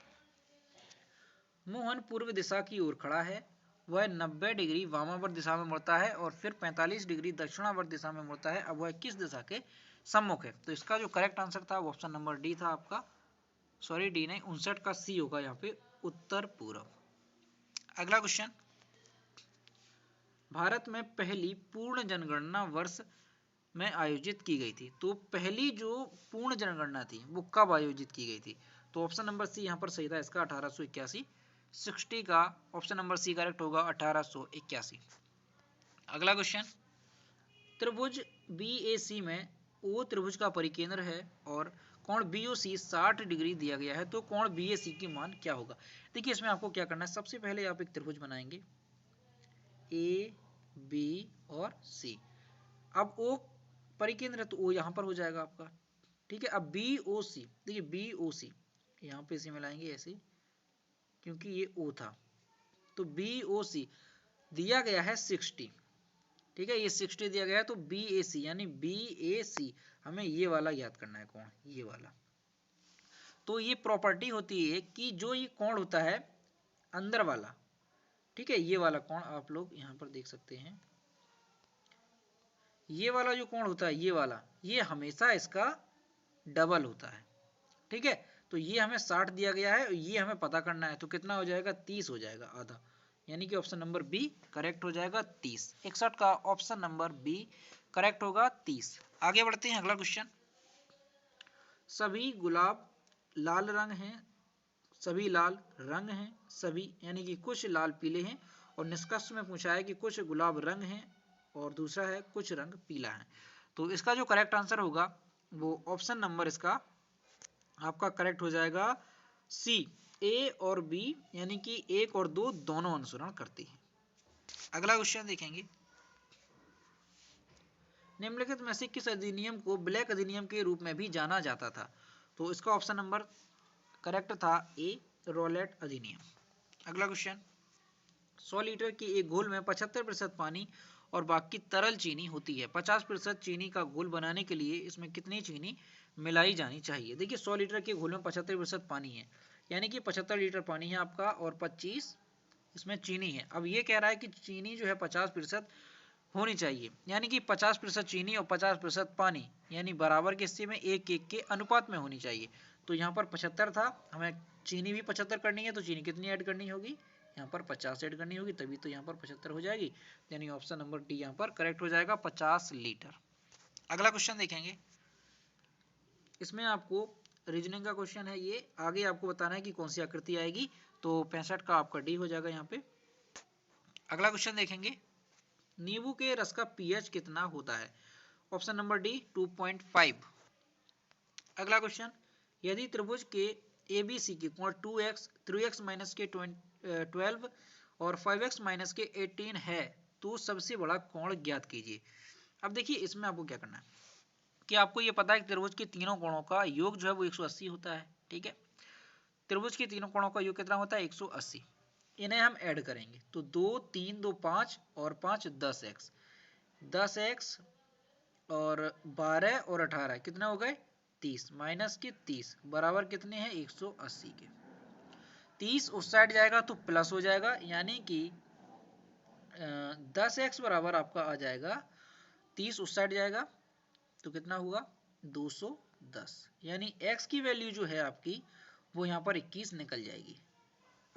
मोहन पूर्व दिशा की ओर खड़ा है, वह 90 डिग्री वामावर्त दिशा में मुड़ता है और फिर 45 डिग्री दक्षिणावर्त दिशा में मुड़ता है। अब वह किस दिशा के सम्मुख है? तो इसका जो करेक्ट आंसर था वो ऑप्शन नंबर डी था आपका, सॉरी डी नहीं, 59 का सी होगा यहाँ पे, उत्तर पूर्व। अगला क्वेश्चन, भारत में पहली पूर्ण जनगणना वर्ष में आयोजित की गई थी। तो पहली जो पूर्ण जनगणना थी वो कब आयोजित की गई थी? तो ऑप्शन नंबर सी यहाँ पर सही था, इसका 1881। 60 का ऑप्शन नंबर सी करेक्ट होगा, 1881। अगला क्वेश्चन, त्रिभुज BAC में O त्रिभुज का परिकेंद्र है और कोण BOC 60 डिग्री दिया गया है, तो कोण BAC की मान क्या होगा? देखिए इसमें आपको क्या करना है, सबसे पहले आप एक त्रिभुज बनाएंगे A, B और C। अब O परिकेंद्र है तो O यहाँ पर हो जाएगा आपका, ठीक है। अब BOC, देखिए BOC यहाँ पे इसे मिलाएंगे ऐसे, क्योंकि ये O था, तो BOC दिया गया है 60, ठीक है, ये 60 दिया गया है, तो BAC यानी BAC हमें ये वाला याद करना है, कोण ये वाला। तो ये प्रॉपर्टी होती है कि जो ये कोण होता है अंदर वाला, ठीक है, ये वाला कोण आप लोग यहाँ पर देख सकते हैं, ये वाला जो कोण होता है ये वाला, ये हमेशा इसका डबल होता है, ठीक है। तो ये हमें 60 दिया गया है, ये हमें पता करना है, तो कितना हो जाएगा 30 हो जाएगा, आधा, यानी कि ऑप्शन नंबर बी करेक्ट हो जाएगा 30। 61 का ऑप्शन नंबर बी करेक्ट होगा 30। आगे बढ़ते हैं, अगला क्वेश्चन, सभी गुलाब लाल रंग हैं, सभी लाल रंग हैं, सभी यानी कि कुछ लाल पीले हैं, और निष्कर्ष में पूछा है कि कुछ गुलाब रंग हैं और दूसरा है कुछ रंग पीला है। तो इसका जो करेक्ट आंसर होगा वो ऑप्शन नंबर इसका आपका करेक्ट हो जाएगा सी, ए और बी, यानी कि 1 और 2 दोनों अनुसरण करती है। अगला क्वेश्चन देखेंगे, निम्नलिखित में से किस अधिनियम को ब्लैक अधिनियम के रूप में भी जाना जाता था? तो इसका ऑप्शन नंबर करेक्ट था ए, रॉलेट अधिनियम। अगला क्वेश्चन, 100 लीटर के एक घोल में 75% पानी और बाकी तरल चीनी होती है, 50% चीनी का घोल बनाने के लिए इसमें कितनी चीनी मिलाई जानी चाहिए? देखिए 100 लीटर के घोल में 75% पानी है, यानी कि 75 लीटर पानी है आपका और 25 इसमें चीनी है। अब ये कह रहा है कि चीनी जो है 50% होनी चाहिए, यानी कि 50% चीनी और 50% पानी, यानी बराबर के हिस्से में 1:1 के अनुपात में होनी चाहिए। तो यहाँ पर 75 था, हमें चीनी भी 75 करनी है, तो चीनी कितनी ऐड करनी होगी? यहाँ पर 50 ऐड करनी होगी, तभी तो यहाँ पर 75 हो जाएगी, यानी ऑप्शन नंबर डी यहाँ पर करेक्ट हो जाएगा, 50 लीटर। अगला क्वेश्चन देखेंगे, इसमें आपको रीजनिंग का क्वेश्चन है, ये आगे आपको बताना है कि कौन सी आकृति आएगी, तो 65 का आपका डी हो जाएगा यहाँ पे। अगला क्वेश्चन देखेंगे, नींबू के रस का pH कितना होता है? Option number D 2.5। अगला क्वेश्चन, यदि त्रिभुज के ABC के कोण 2x 3x माइनस के 12 और 5x माइनस के 18 है तो सबसे बड़ा कोण ज्ञात कीजिए। अब देखिए इसमें आपको क्या करना है कि आपको ये पता है कि त्रिभुज के तीनों कोणों का योग जो है वो 180 होता है, ठीक है। त्रिभुज के तीनों कोणों का योग कितना होता है? 180। इन्हें हम ऐड करेंगे तो 2 3 2 5 और 5 10x, 10x और 12 और 18 कितना हो गए? 30 माइनस के 30 बराबर कितने हैं? 180 के। 30 उस साइड जाएगा तो प्लस हो जाएगा, यानी कि 10x बराबर आपका आ जाएगा, 30 उस साइड जाएगा तो कितना हुआ? 210, यानी x की वैल्यू जो है आपकी वो यहाँ पर 21 निकल जाएगी।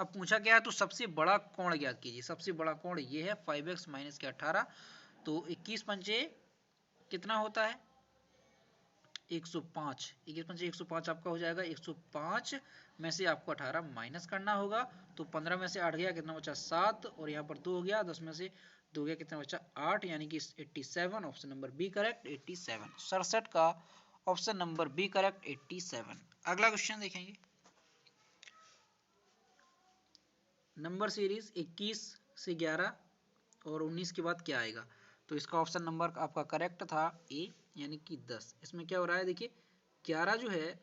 अब पूछा क्या है तो सबसे बड़ा कोण ज्ञात कीजिए। सबसे बड़ा कोण ये है 5x माइनस के 18, तो 21 पंचे कितना होता है 105। 21 पंचे 105 आपका हो जाएगा। 105 में से आपको 18 माइनस करना होगा, तो 15 में से 8 गया, कितना बचा 7, और यहाँ पर 2 हो गया, 10 में से 2 गया, कितना बचा 8, यानी कि 87। Option number B correct 87। 67 का ऑप्शन नंबर बी करेक्ट 87। अगला क्वेश्चन देखेंगे। नंबर सीरीज 21 से 11 और 19 के बाद क्या आएगा, तो इसका ऑप्शन नंबर आपका करेक्ट था ए, यानी कि 10। इसमें क्या हो रहा है देखिए, 11 जो है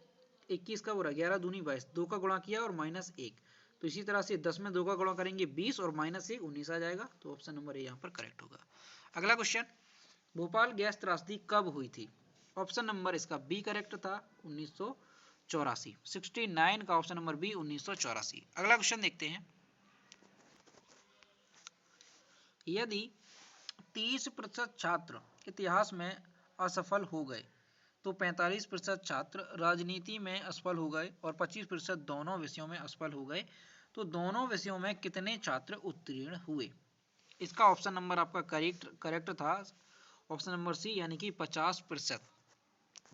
21 का हो रहा है, 11 दूनी 22, 2 का गुणा किया और माइनस 1, तो इसी तरह से 10 में 2 का गुणा करेंगे 20 और माइनस 1 19 आ जाएगा, तो ऑप्शन नंबर ए यहाँ पर करेक्ट होगा। अगला क्वेश्चन, भोपाल गैस त्रासदी कब हुई थी, ऑप्शन नंबर इसका बी करेक्ट था 1984। 69 का ऑप्शन नंबर बी 1984। अगला क्वेश्चन देखते हैं, यदि 30% छात्र इतिहास में असफल हो गए तो 45% छात्र राजनीति में असफल हो गए और 25% दोनों विषयों में असफल हो गए, तो दोनों विषयों में कितने छात्र उत्तीर्ण हुए। इसका ऑप्शन नंबर आपका करेक्ट था ऑप्शन नंबर सी, यानी कि 50%।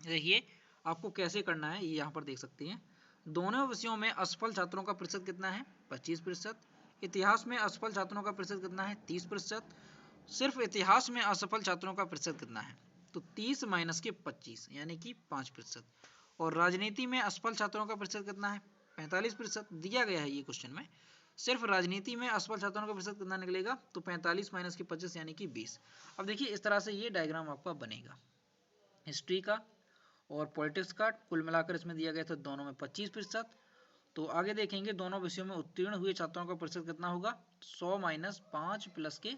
देखिए आपको कैसे करना है, ये यहाँ पर देख सकते हैं। दोनों विषयों में असफल छात्रों का प्रतिशत कितना है 25%। इतिहास में असफल छात्रों का प्रतिशत कितना है 30%। सिर्फ इतिहास में असफल छात्रों का प्रतिशत कितना है, तो 30 माइनस के 25 यानी कि 5%। और राजनीति में असफल छात्रों का प्रतिशत कितना है 45% दिया गया है ये क्वेश्चन में। सिर्फ राजनीति में असफल छात्रों का प्रतिशत कितना निकलेगा, तो 45 माइनस के 25 यानी कि 20। अब देखिए इस तरह से ये डायग्राम आपका बनेगा हिस्ट्री का और पॉलिटिक्स का, कुल मिलाकर इसमें दिया गया था दोनों में 25%। तो आगे देखेंगे दोनों विषयों में उत्तीर्ण हुए छात्रों का प्रतिशत कितना होगा, 100 माइनस 5 प्लस के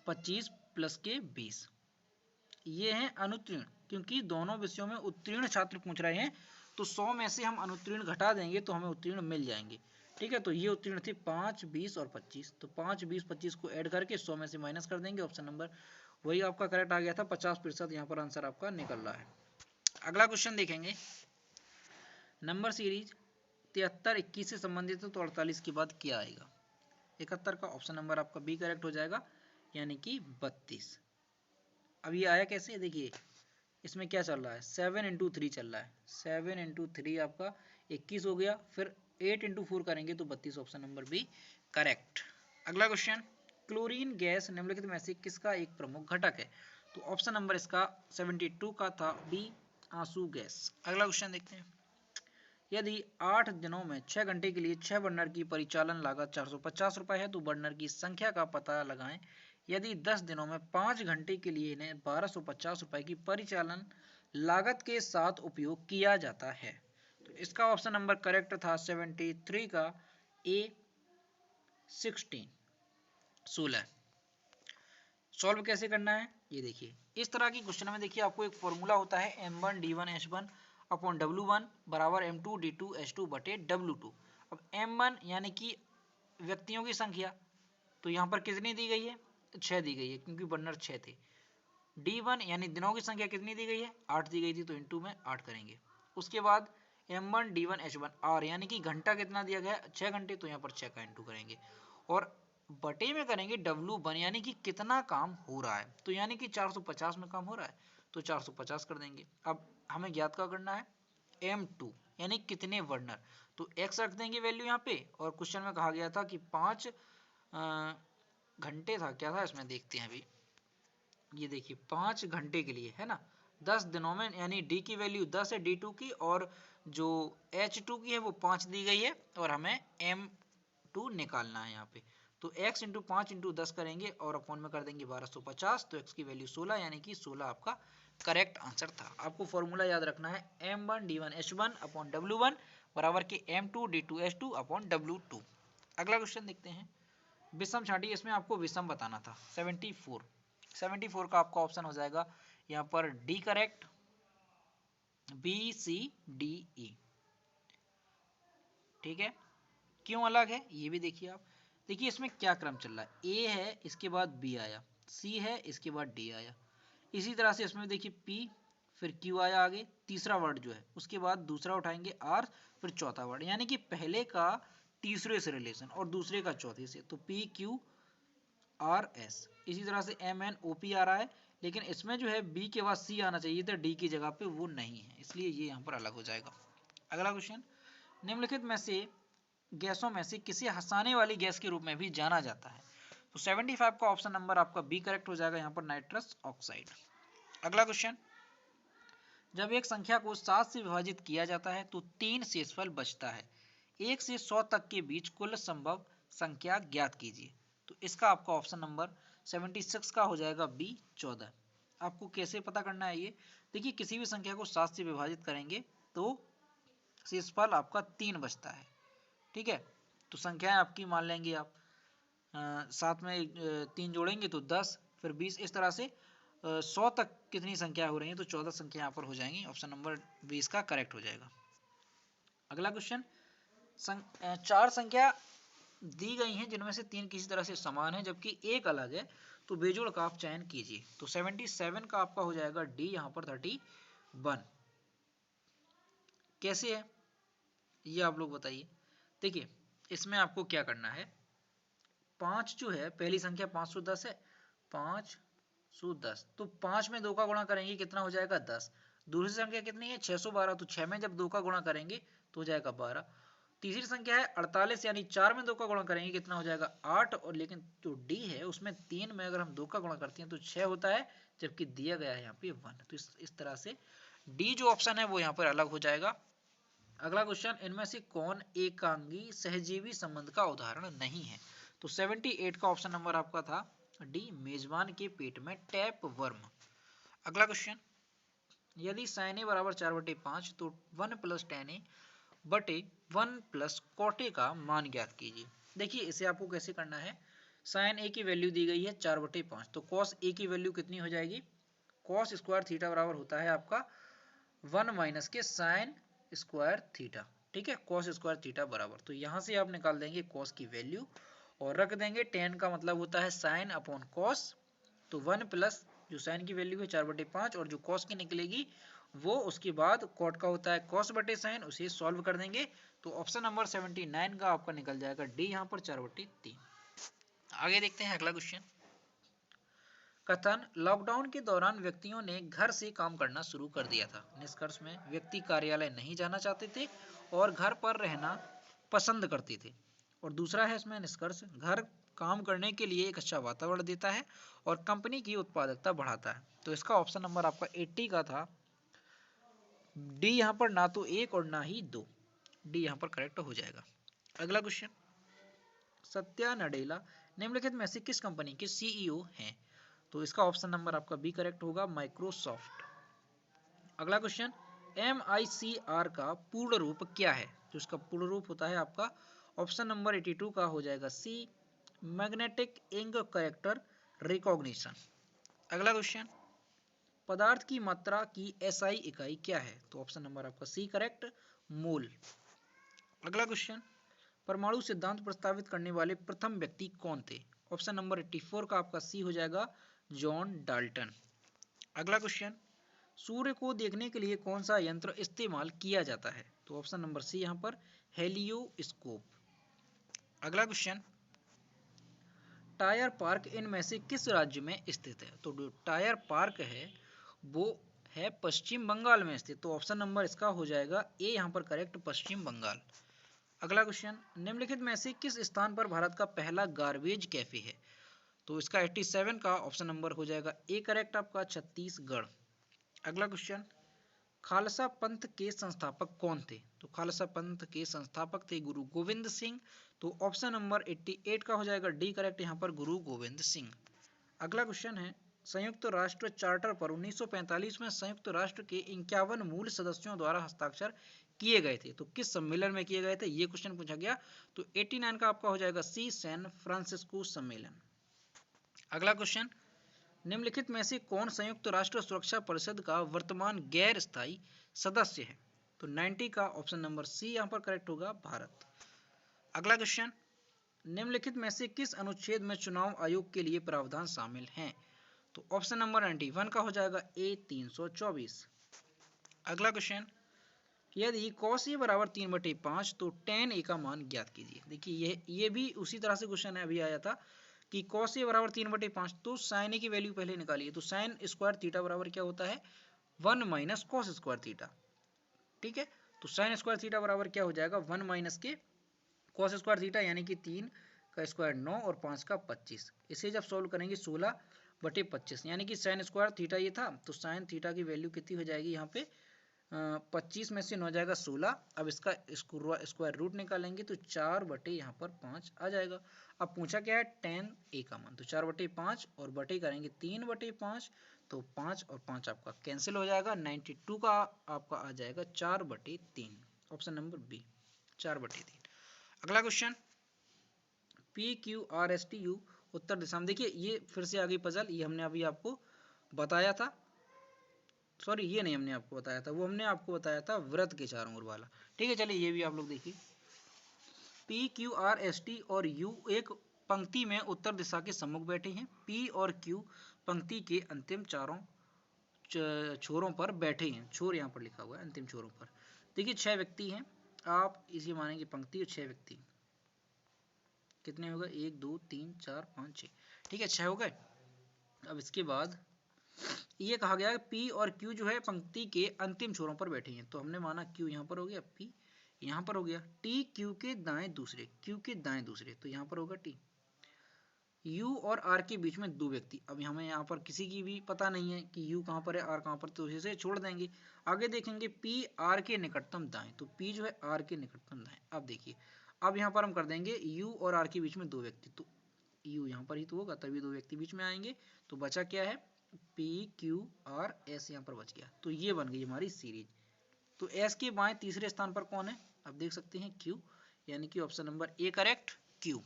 25 प्लस के 20, ये है अनुत्तीर्ण, क्योंकि दोनों विषयों में उत्तीर्ण छात्र पूछ रहे हैं, तो 100 में से हम अनुत्तीर्ण घटा देंगे तो हमें उत्तीर्ण मिल जाएंगे। ठीक है, तो ये उत्तीर्ण थे 5, 20 और 25, तो 5, 20, 25 को ऐड करके 100 में से माइनस कर देंगे। ऑप्शन नंबर वही आपका करेक्ट आ गया था 50%, यहाँ पर आंसर आपका निकल रहा है। अगला क्वेश्चन देखेंगे, नंबर सीरीज 73 21 से संबंधित है, तो 48 के बाद क्या आएगा। 71 का ऑप्शन नंबर आपका बी करेक्ट हो जाएगा, यानी कि 32। अब ये आया कैसे, देखिए इसमें क्या चल रहा है 7 इंटू 3 चल रहा है, 7 इंटू 3 आपका 21 हो गया, फिर 8 इंटू 4 करेंगे तो 32। Option number B correct. अगला क्वेश्चन, क्लोरीन गैस निम्नलिखित में से किसका एक प्रमुख घटक है, तो ऑप्शन नंबर इसका 72 का था बी आंसू गैस। अगला क्वेश्चन देखते हैं, यदि 8 दिनों में 6 घंटे के लिए 6 बर्नर की परिचालन लागत 450 रुपए है, तो बर्नर की संख्या का पता लगाएं। यदि 10 दिनों में 5 घंटे के लिए इन्हें 1250 रुपए की परिचालन लागत के साथ उपयोग किया जाता है, तो इसका ऑप्शन नंबर करेक्ट था 73 का ए 16। सॉल्व कैसे करना है, ये देखिए इस तरह की क्वेश्चन में देखिए आपको एक फॉर्मूला होता है m1 d1 h1 upon w1 बराबर m2 d2 h2 बटे w2। अब m1 यानी कि व्यक्तियों की संख्या, तो यहाँ पर कितनी दी गई है 6 दी गई है, क्योंकि बर्नर 6 थे। d1 यानी दिनों की संख्या कितनी दी गई है 8 दी गई थी, तो इंटू में 8 करेंगे। उसके बाद m1 d1 h1 r यानी कि घंटा कितना दिया गया 6 घंटे, तो यहाँ पर 6 का इंटू करेंगे और बटे में करेंगे w1 यानी कि कितना काम हो रहा है, तो यानी कि 450 में काम हो रहा है, तो 450 कर देंगे। अब हमें ज्ञात क्या करना है m2 यानी कितने बर्नर, तो x रख देंगे वैल्यू यहाँ पे, और क्वेश्चन में कहा गया था कि 5 घंटे था, क्या था इसमें देखते हैं अभी। ये देखिए 5 घंटे के लिए है ना, 10 दिनों में, यानी d की वैल्यू 10 है d2 की, और जो h2 की है वो 5 दी गई है, और हमें m2 निकालना है यहाँ पे। तो x इंटू 5 इंटू 10 करेंगे और अपॉन में कर देंगे 1250, तो x की वैल्यू 16 यानी कि 16 आपका करेक्ट आंसर था। आपको फॉर्मूला याद रखना है m1 d1 h1 upon w1 बराबर के m2 d2 h2 upon w2। अगला क्वेश्चन देखते हैं, विषम छांटी, इसमें आपको विषम बताना था। 74 का आपका ऑप्शन हो जाएगा यहाँ पर D correct, B C D E. ठीक है, क्यों अलग है ये भी देखिए आप। देखिए इसमें क्या क्रम चल रहा है, ए है इसके बाद बी आया, सी है इसके बाद डी आया, इसी तरह से इसमें देखिए पी फिर क्यू आया आगे, तीसरा वर्ड जो है उसके बाद दूसरा उठाएंगे आर, फिर चौथा वर्ड, यानी कि पहले का तीसरे से रिलेशन और दूसरे का चौथे से, तो पी क्यू आर एस। इसी तरह से एम एन ओ पी आ रहा है, लेकिन इसमें जो है बी के बाद सी आना चाहिए था डी की जगह पे, वो नहीं है, इसलिए ये यहाँ पर अलग हो जाएगा। अगला क्वेश्चन, निम्नलिखित में से गैसों में से किसे हंसाने वाली गैस के रूप में भी जाना जाता है? तो 75 का ऑप्शन नंबर आपका बी करेक्ट हो जाएगा, यहाँ पर नाइट्रस ऑक्साइड। अगला क्वेश्चन, जब एक संख्या को 7 से विभाजित किया जाता है तो 3 शेषफल बचता है, 1 से 100 तक के बीच कुल संभव संख्या ज्ञात कीजिए। तो इसका आपका ऑप्शन नंबर 76 का हो जाएगा बी 14। आपको कैसे पता करना है ये, देखिए किसी भी संख्या को 7 से विभाजित करेंगे तो शेषफल आपका 3 बचता है, ठीक है। तो संख्याएं आपकी मान लेंगे आप, साथ में 3 जोड़ेंगे तो 10, फिर 20, इस तरह से 100 तक कितनी संख्या हो रही है, तो 14 संख्या यहाँ पर हो जाएंगी, ऑप्शन नंबर 20 का करेक्ट हो जाएगा। अगला क्वेश्चन, 4 संख्या दी गई हैं जिनमें से 3 किसी तरह से समान है जबकि एक अलग है, तो बेजोड़ का आप चयन कीजिए। तो 77 का आपका हो जाएगा डी, यहाँ पर 31। कैसे है ये आप लोग बताइए। देखिए इसमें आपको क्या करना है, 5 जो है पहली संख्या 510 है, 510, तो 5 में 2 का गुणा करेंगे कितना हो जाएगा 10। दूसरी संख्या कितनी है 612, तो 6 में जब 2 का गुणा करेंगे तो हो जाएगा 12। तीसरी संख्या है 48, यानी 4 में 2 का गुणा करेंगे कितना हो जाएगा 8, और लेकिन जो डी है उसमें 3 में अगर हम 2 का गुणा करते हैं तो 6 होता है, जबकि दिया गया है यहाँ पे 1। तो इस तरह से डी जो ऑप्शन है वो यहाँ पर अलग हो जाएगा। अगला क्वेश्चन, इनमें से कौन एकांगी सहजीवी संबंध का उदाहरण नहीं है? तो 78 का ऑप्शन नंबर आपका था डी, मेजबान के पेट में टैप वर्म। अगला क्वेश्चन, यदि sin a बराबर 4/5 तो 1 प्लस tan a बटे 1 प्लस cot a का मान ज्ञात कीजिए। देखिए इसे आपको कैसे करना है, sin a की वैल्यू दी गई है 4/5, तो cos a की वैल्यू कितनी हो जाएगी, cos स्क्वायर थीटा बराबर होता है आपका 1 माइनस के sin स्क्वायर थीटा, ठीक है, cos स्क्वायर थीटा बराबर, तो यहाँ से आप निकाल देंगे cos की वैल्यू और रख देंगे tan का मतलब होता है sin अपॉन cos, तो 1 प्लस जो sin की वैल्यू है 4/5 और जो cos की निकलेगी वो उसके बाद cot का होता है cos बटे sin, उसे सॉल्व कर देंगे तो ऑप्शन नंबर 79 का आपका निकल जाएगा डी, यहाँ पर 4/3। आगे देखते हैं अगला क्वेश्चन। कथन, लॉकडाउन के दौरान व्यक्तियों ने घर से काम करना शुरू कर दिया था। निष्कर्ष में व्यक्ति कार्यालय नहीं जाना चाहते थे और घर पर रहना पसंद करते थे। और दूसरा है इसमें निष्कर्ष, घर काम करने के लिए एक अच्छा वातावरण देता है और कंपनी की उत्पादकता बढ़ाता है। तो इसका ऑप्शन नंबर आपका 80 का था डी, यहाँ पर ना तो 1 और ना ही 2, डी यहाँ पर करेक्ट हो जाएगा। अगला क्वेश्चन, सत्या नडेला निम्नलिखित में से किस कंपनी के सीईओ हैं? तो इसका ऑप्शन नंबर आपका बी करेक्ट होगा, माइक्रोसॉफ्ट। अगला क्वेश्चन, MICR का पूर्ण रूप क्या है? तो इसका पूर्ण रूप होता है आपका ऑप्शन नंबर 82 का हो जाएगा सी, मैग्नेटिक इंक कैरेक्टर रिकॉग्निशन। अगला क्वेश्चन, पदार्थ की मात्रा की SI इकाई क्या है? तो ऑप्शन नंबर आपका सी करेक्ट, मोल। अगला क्वेश्चन, परमाणु सिद्धांत प्रस्तावित करने वाले प्रथम व्यक्ति कौन थे? ऑप्शन नंबर 84 का आपका सी हो जाएगा, जॉन डाल्टन। अगला क्वेश्चन, सूर्य को देखने के लिए कौन सा यंत्र इस्तेमाल किया जाता है? तो ऑप्शन नंबर सी यहाँ पर हेलियोस्कोप। अगला क्वेश्चन, टायर पार्क इनमें से किस राज्य में स्थित है? तो जो टायर पार्क है वो है पश्चिम बंगाल में स्थित, तो ऑप्शन नंबर इसका हो जाएगा ए, यहाँ पर करेक्ट, पश्चिम बंगाल। अगला क्वेश्चन, निम्नलिखित में से किस स्थान पर भारत का पहला गार्बेज कैफे है? तो इसका 87 का ऑप्शन नंबर हो जाएगा ए करेक्ट आपका, छत्तीसगढ़। अगला क्वेश्चन, खालसा पंथ के संस्थापक कौन थे? तो खालसा पंथ के संस्थापक थे गुरु गोविंद सिंह, तो ऑप्शन नंबर 88 का हो जाएगा डी करेक्ट, यहाँ पर गुरु गोविंद सिंह। अगला क्वेश्चन है, संयुक्त राष्ट्र चार्टर पर 1945 में संयुक्त राष्ट्र के 51 मूल सदस्यों द्वारा हस्ताक्षर किए गए थे, तो किस सम्मेलन में किए गए थे ये क्वेश्चन पूछा गया, तो 89 का आपका हो जाएगा सी, सैन फ्रांसिस्को सम्मेलन। अगला क्वेश्चन, निम्नलिखित में से कौन संयुक्त राष्ट्र सुरक्षा परिषद का वर्तमान गैर स्थायी सदस्य है? तो 90 का ऑप्शन नंबर सी यहाँ पर करेक्ट होगा, भारत। अगला क्वेश्चन, निम्नलिखित में से किस अनुच्छेद में चुनाव आयोग के लिए प्रावधान शामिल हैं? तो ऑप्शन नंबर 91 का हो जाएगा ए, 324। अगला क्वेश्चन, यदि cos a बराबर 3/5 तो tan a का मान ज्ञात कीजिए। देखिए ये भी उसी तरह से क्वेश्चन है, अभी आया था कि cos a बराबर 3/5 तो sin a की वैल्यू पहले निकालिए। तो sin स्क्वायर थीटा बराबर क्या होता है 1 माइनस cos स्क्वायर थीटा। ठीक है, तो sin स्क्वायर थीटा बराबर क्या हो जाएगा 1 माइनस के cos स्क्वायर थीटा यानी कि 3 का स्क्वायर 9 और 5 का 25। इसे जब सोल्व करेंगे 16/25 यानी कि sin स्क्वायर थीटा ये था, तो sin थीटा की वैल्यू कितनी हो जाएगी यहाँ पे 25 में से 9 जाएगा 16। अब इसका स्क्वायर रूट निकालेंगे तो 4 यहाँ पर 5 आ जाएगा। अब पूछा क्या है tan a का मान, तो 4/5 और बटे करेंगे 3/5 तो 5 और 5 आपका कैंसिल हो जाएगा। 92 का आपका आ जाएगा 4/3, ऑप्शन नंबर बी 4/3। अगला क्वेश्चन PQRSTU उत्तर दिशा में। देखिए ये फिर से आ गई पजल, ये हमने अभी आपको बताया था, सॉरी ये नहीं हमने आपको बताया था, वो हमने आपको बताया था वृत्त के चारों ओर वाला। ठीक है, चलिए ये भी आप लोग देखिए। PQRST और U एक पंक्ति में उत्तर दिशा के सम्मुख बैठे हैं। P और Q पंक्ति के अंतिम चारों छोरों पर बैठे हैं। छोर यहाँ पर लिखा हुआ है अंतिम छोरों पर। देखिए 6 व्यक्ति हैं, आप इसे मानेंगे पंक्ति और 6 व्यक्ति कितने हो गए 1 2 3 4 5 6। ठीक है 6 हो गए। अब इसके बाद ये कहा गया है P और Q जो है पंक्ति के अंतिम छोरों पर बैठे हैं, तो हमने माना Q यहाँ पर हो गया, P यहाँ पर हो गया, T Q के दाएं दूसरे, Q के दाएं दूसरे, तो यहाँ पर होगा T। U और R के बीच में 2 व्यक्ति। अब हमें यहाँ पर किसी की भी पता नहीं है कि U कहाँ पर है R कहाँ पर, तो इसे छोड़ देंगे। आगे देखेंगे P R के निकटतम दाएं, तो P जो है R के निकटतम दाएं। अब देखिए अब यहाँ पर हम कर देंगे U और R के बीच में 2 व्यक्ति, तो U यहाँ पर ही तो होगा तभी 2 व्यक्ति बीच में आएंगे। तो बचा क्या है P Q R S यहाँ पर बच गया, तो ये बन गई हमारी सीरीज। तो S के बाएं तीसरे स्थान पर कौन है, अब देख सकते हैं Q, यानी कि option number A correct Q।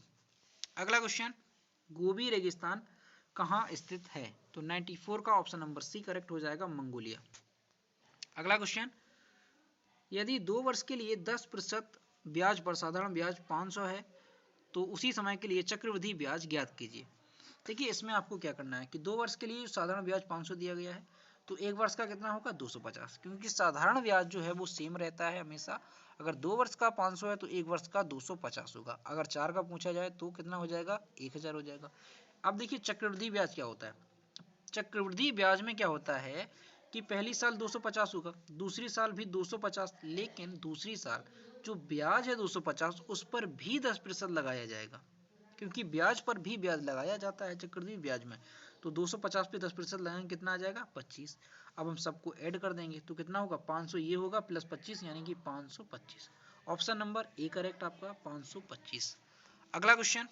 अगला क्वेश्चन गोबी रेगिस्तान कहाँ स्थित है, तो 94 का ऑप्शन नंबर सी करेक्ट हो जाएगा, मंगोलिया। अगला क्वेश्चन यदि 2 वर्ष के लिए 10% ब्याज पर साधारण ब्याज 500 है तो उसी समय के लिए चक्रवृद्धि ब्याज ज्ञात कीजिए। देखिए इसमें आपको क्या करना है कि 2 वर्ष के लिए साधारण ब्याज 500 दिया गया है, तो 1 वर्ष का कितना होगा 250, क्योंकि साधारण ब्याज जो है वो सेम रहता है हमेशा। अगर 2 वर्ष का 500 है तो 1 वर्ष का 250 होगा। अगर 4 का पूछा जाए तो कितना हो जाएगा 1000 हो जाएगा। अब देखिए चक्रवृद्धि ब्याज क्या होता है, चक्रवृद्धि ब्याज में क्या होता है कि पहली साल 250 होगा, दूसरी साल भी 250, लेकिन दूसरी साल जो ब्याज है 250 उस पर भी 10% लगाया जाएगा, क्योंकि ब्याज पर भी ब्याज लगाया जाता है चक्रवृद्धि ब्याज में। तो 250 पे 10% लगाएंगे कितना आ जाएगा 25। अब हम सबको ऐड कर देंगे तो कितना होगा 500 ये होगा प्लस 25 यानी कि 525। ऑप्शन नंबर ए करेक्ट आपका 525। अगला क्वेश्चन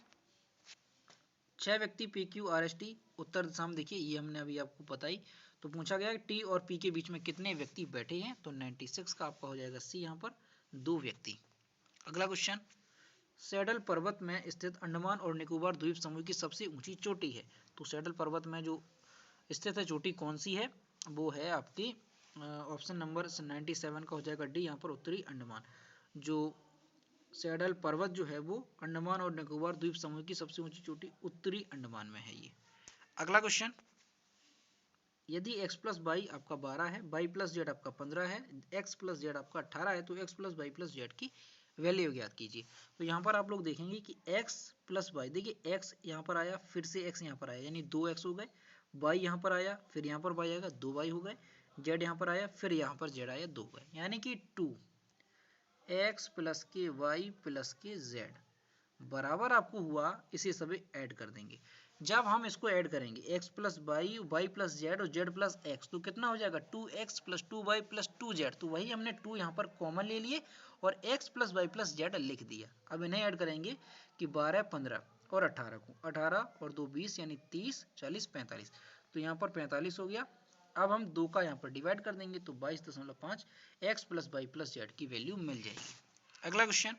6 व्यक्ति P Q R S T उत्तर दिशा में, देखिए ये हमने अभी आपको बताई। तो पूछा गया टी और पी के बीच में कितने व्यक्ति बैठे हैं, तो 96 का आपका हो जाएगा सी यहाँ पर 2 व्यक्ति। अगला क्वेश्चन सैडल पर्वत में स्थित अंडमान और निकोबार द्वीप समूह की सबसे ऊंची चोटी है, तो सैडल पर्वत में जो स्थित है चोटी कौन सी है, वो है आपकी ऑप्शन नंबर 97 का हो जाएगा डी यहाँ पर उत्तरी अंडमान। जो सैडल पर्वत जो है वो अंडमान और निकोबार द्वीप समूह की सबसे ऊंची चोटी उत्तरी अंडमान में है ये। अगला क्वेश्चन यदि x प्लस वाई आपका 12 है, y प्लस जेड आपका 15 है, x प्लस जेड आपका 18 है, तो x plus y plus z की वैल्यू ज्ञात कीजिए। तो यहाँ पर आप लोग देखेंगे कि x प्लस वाई, देखिए x यहाँ पर आया फिर से x यहाँ पर आया यानी 2x हो गए, y यहाँ पर आया फिर यहाँ पर y आएगा 2y हो गए, z यहाँ पर आया फिर यहाँ पर z आया 2 गए, यानी कि 2x प्लस के y प्लस के z बराबर आपको हुआ, इसे सभी ऐड कर देंगे। जब हम इसको ऐड करेंगे x plus y y plus z और z प्लस एक्स, तो कितना हो जाएगा 2x plus 2y plus 2z, तो वही हमने 2 यहाँ पर कॉमन ले लिए और x plus y plus z लिख दिया। अब इन्हें ऐड करेंगे कि 12 15 और 18 को 18 और 2 20 यानी 30 40 45, तो यहाँ पर 45 हो गया। अब हम 2 का यहाँ पर डिवाइड कर देंगे तो 22.5 x plus y plus z की वैल्यू मिल जाएगी। अगला क्वेश्चन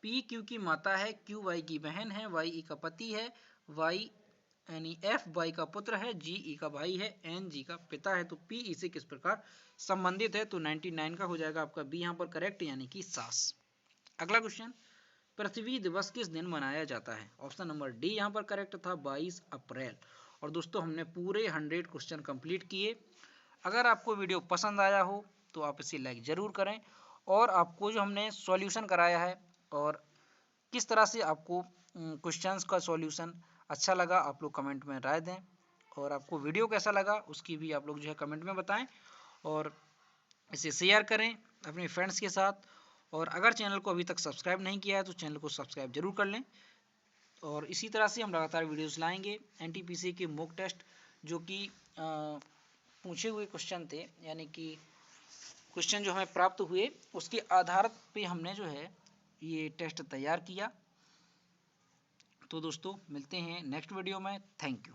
पी क्यू की माता है, क्यू वाई की बहन है, वाई ई का पति है, वाई यानी एफ वाई का पुत्र है, जी ई का भाई है, एन जी का पिता है, तो पी ई से किस प्रकार संबंधित है, तो 99 का हो जाएगा आपका बी यहाँ पर करेक्ट यानी कि सास। अगला क्वेश्चन पृथ्वी दिवस किस दिन मनाया जाता है, ऑप्शन नंबर डी यहाँ पर करेक्ट था 22 अप्रैल। और दोस्तों हमने पूरे 100 क्वेश्चन कंप्लीट किए। अगर आपको वीडियो पसंद आया हो तो आप इसे लाइक ज़रूर करें। और आपको जो हमने सॉल्यूशन कराया है और किस तरह से आपको क्वेश्चंस का सॉल्यूशन अच्छा लगा, आप लोग कमेंट में राय दें। और आपको वीडियो कैसा लगा उसकी भी आप लोग जो है कमेंट में बताएं। और इसे शेयर करें अपने फ्रेंड्स के साथ। और अगर चैनल को अभी तक सब्सक्राइब नहीं किया है तो चैनल को सब्सक्राइब जरूर कर लें। और इसी तरह से हम लगातार वीडियोस लाएंगे एनटीपीसी के मॉक टेस्ट, जो कि पूछे हुए क्वेश्चन थे, यानी कि क्वेश्चन जो हमें प्राप्त हुए उसके आधार पे हमने जो है ये टेस्ट तैयार किया। तो दोस्तों मिलते हैं नेक्स्ट वीडियो में। Thank you.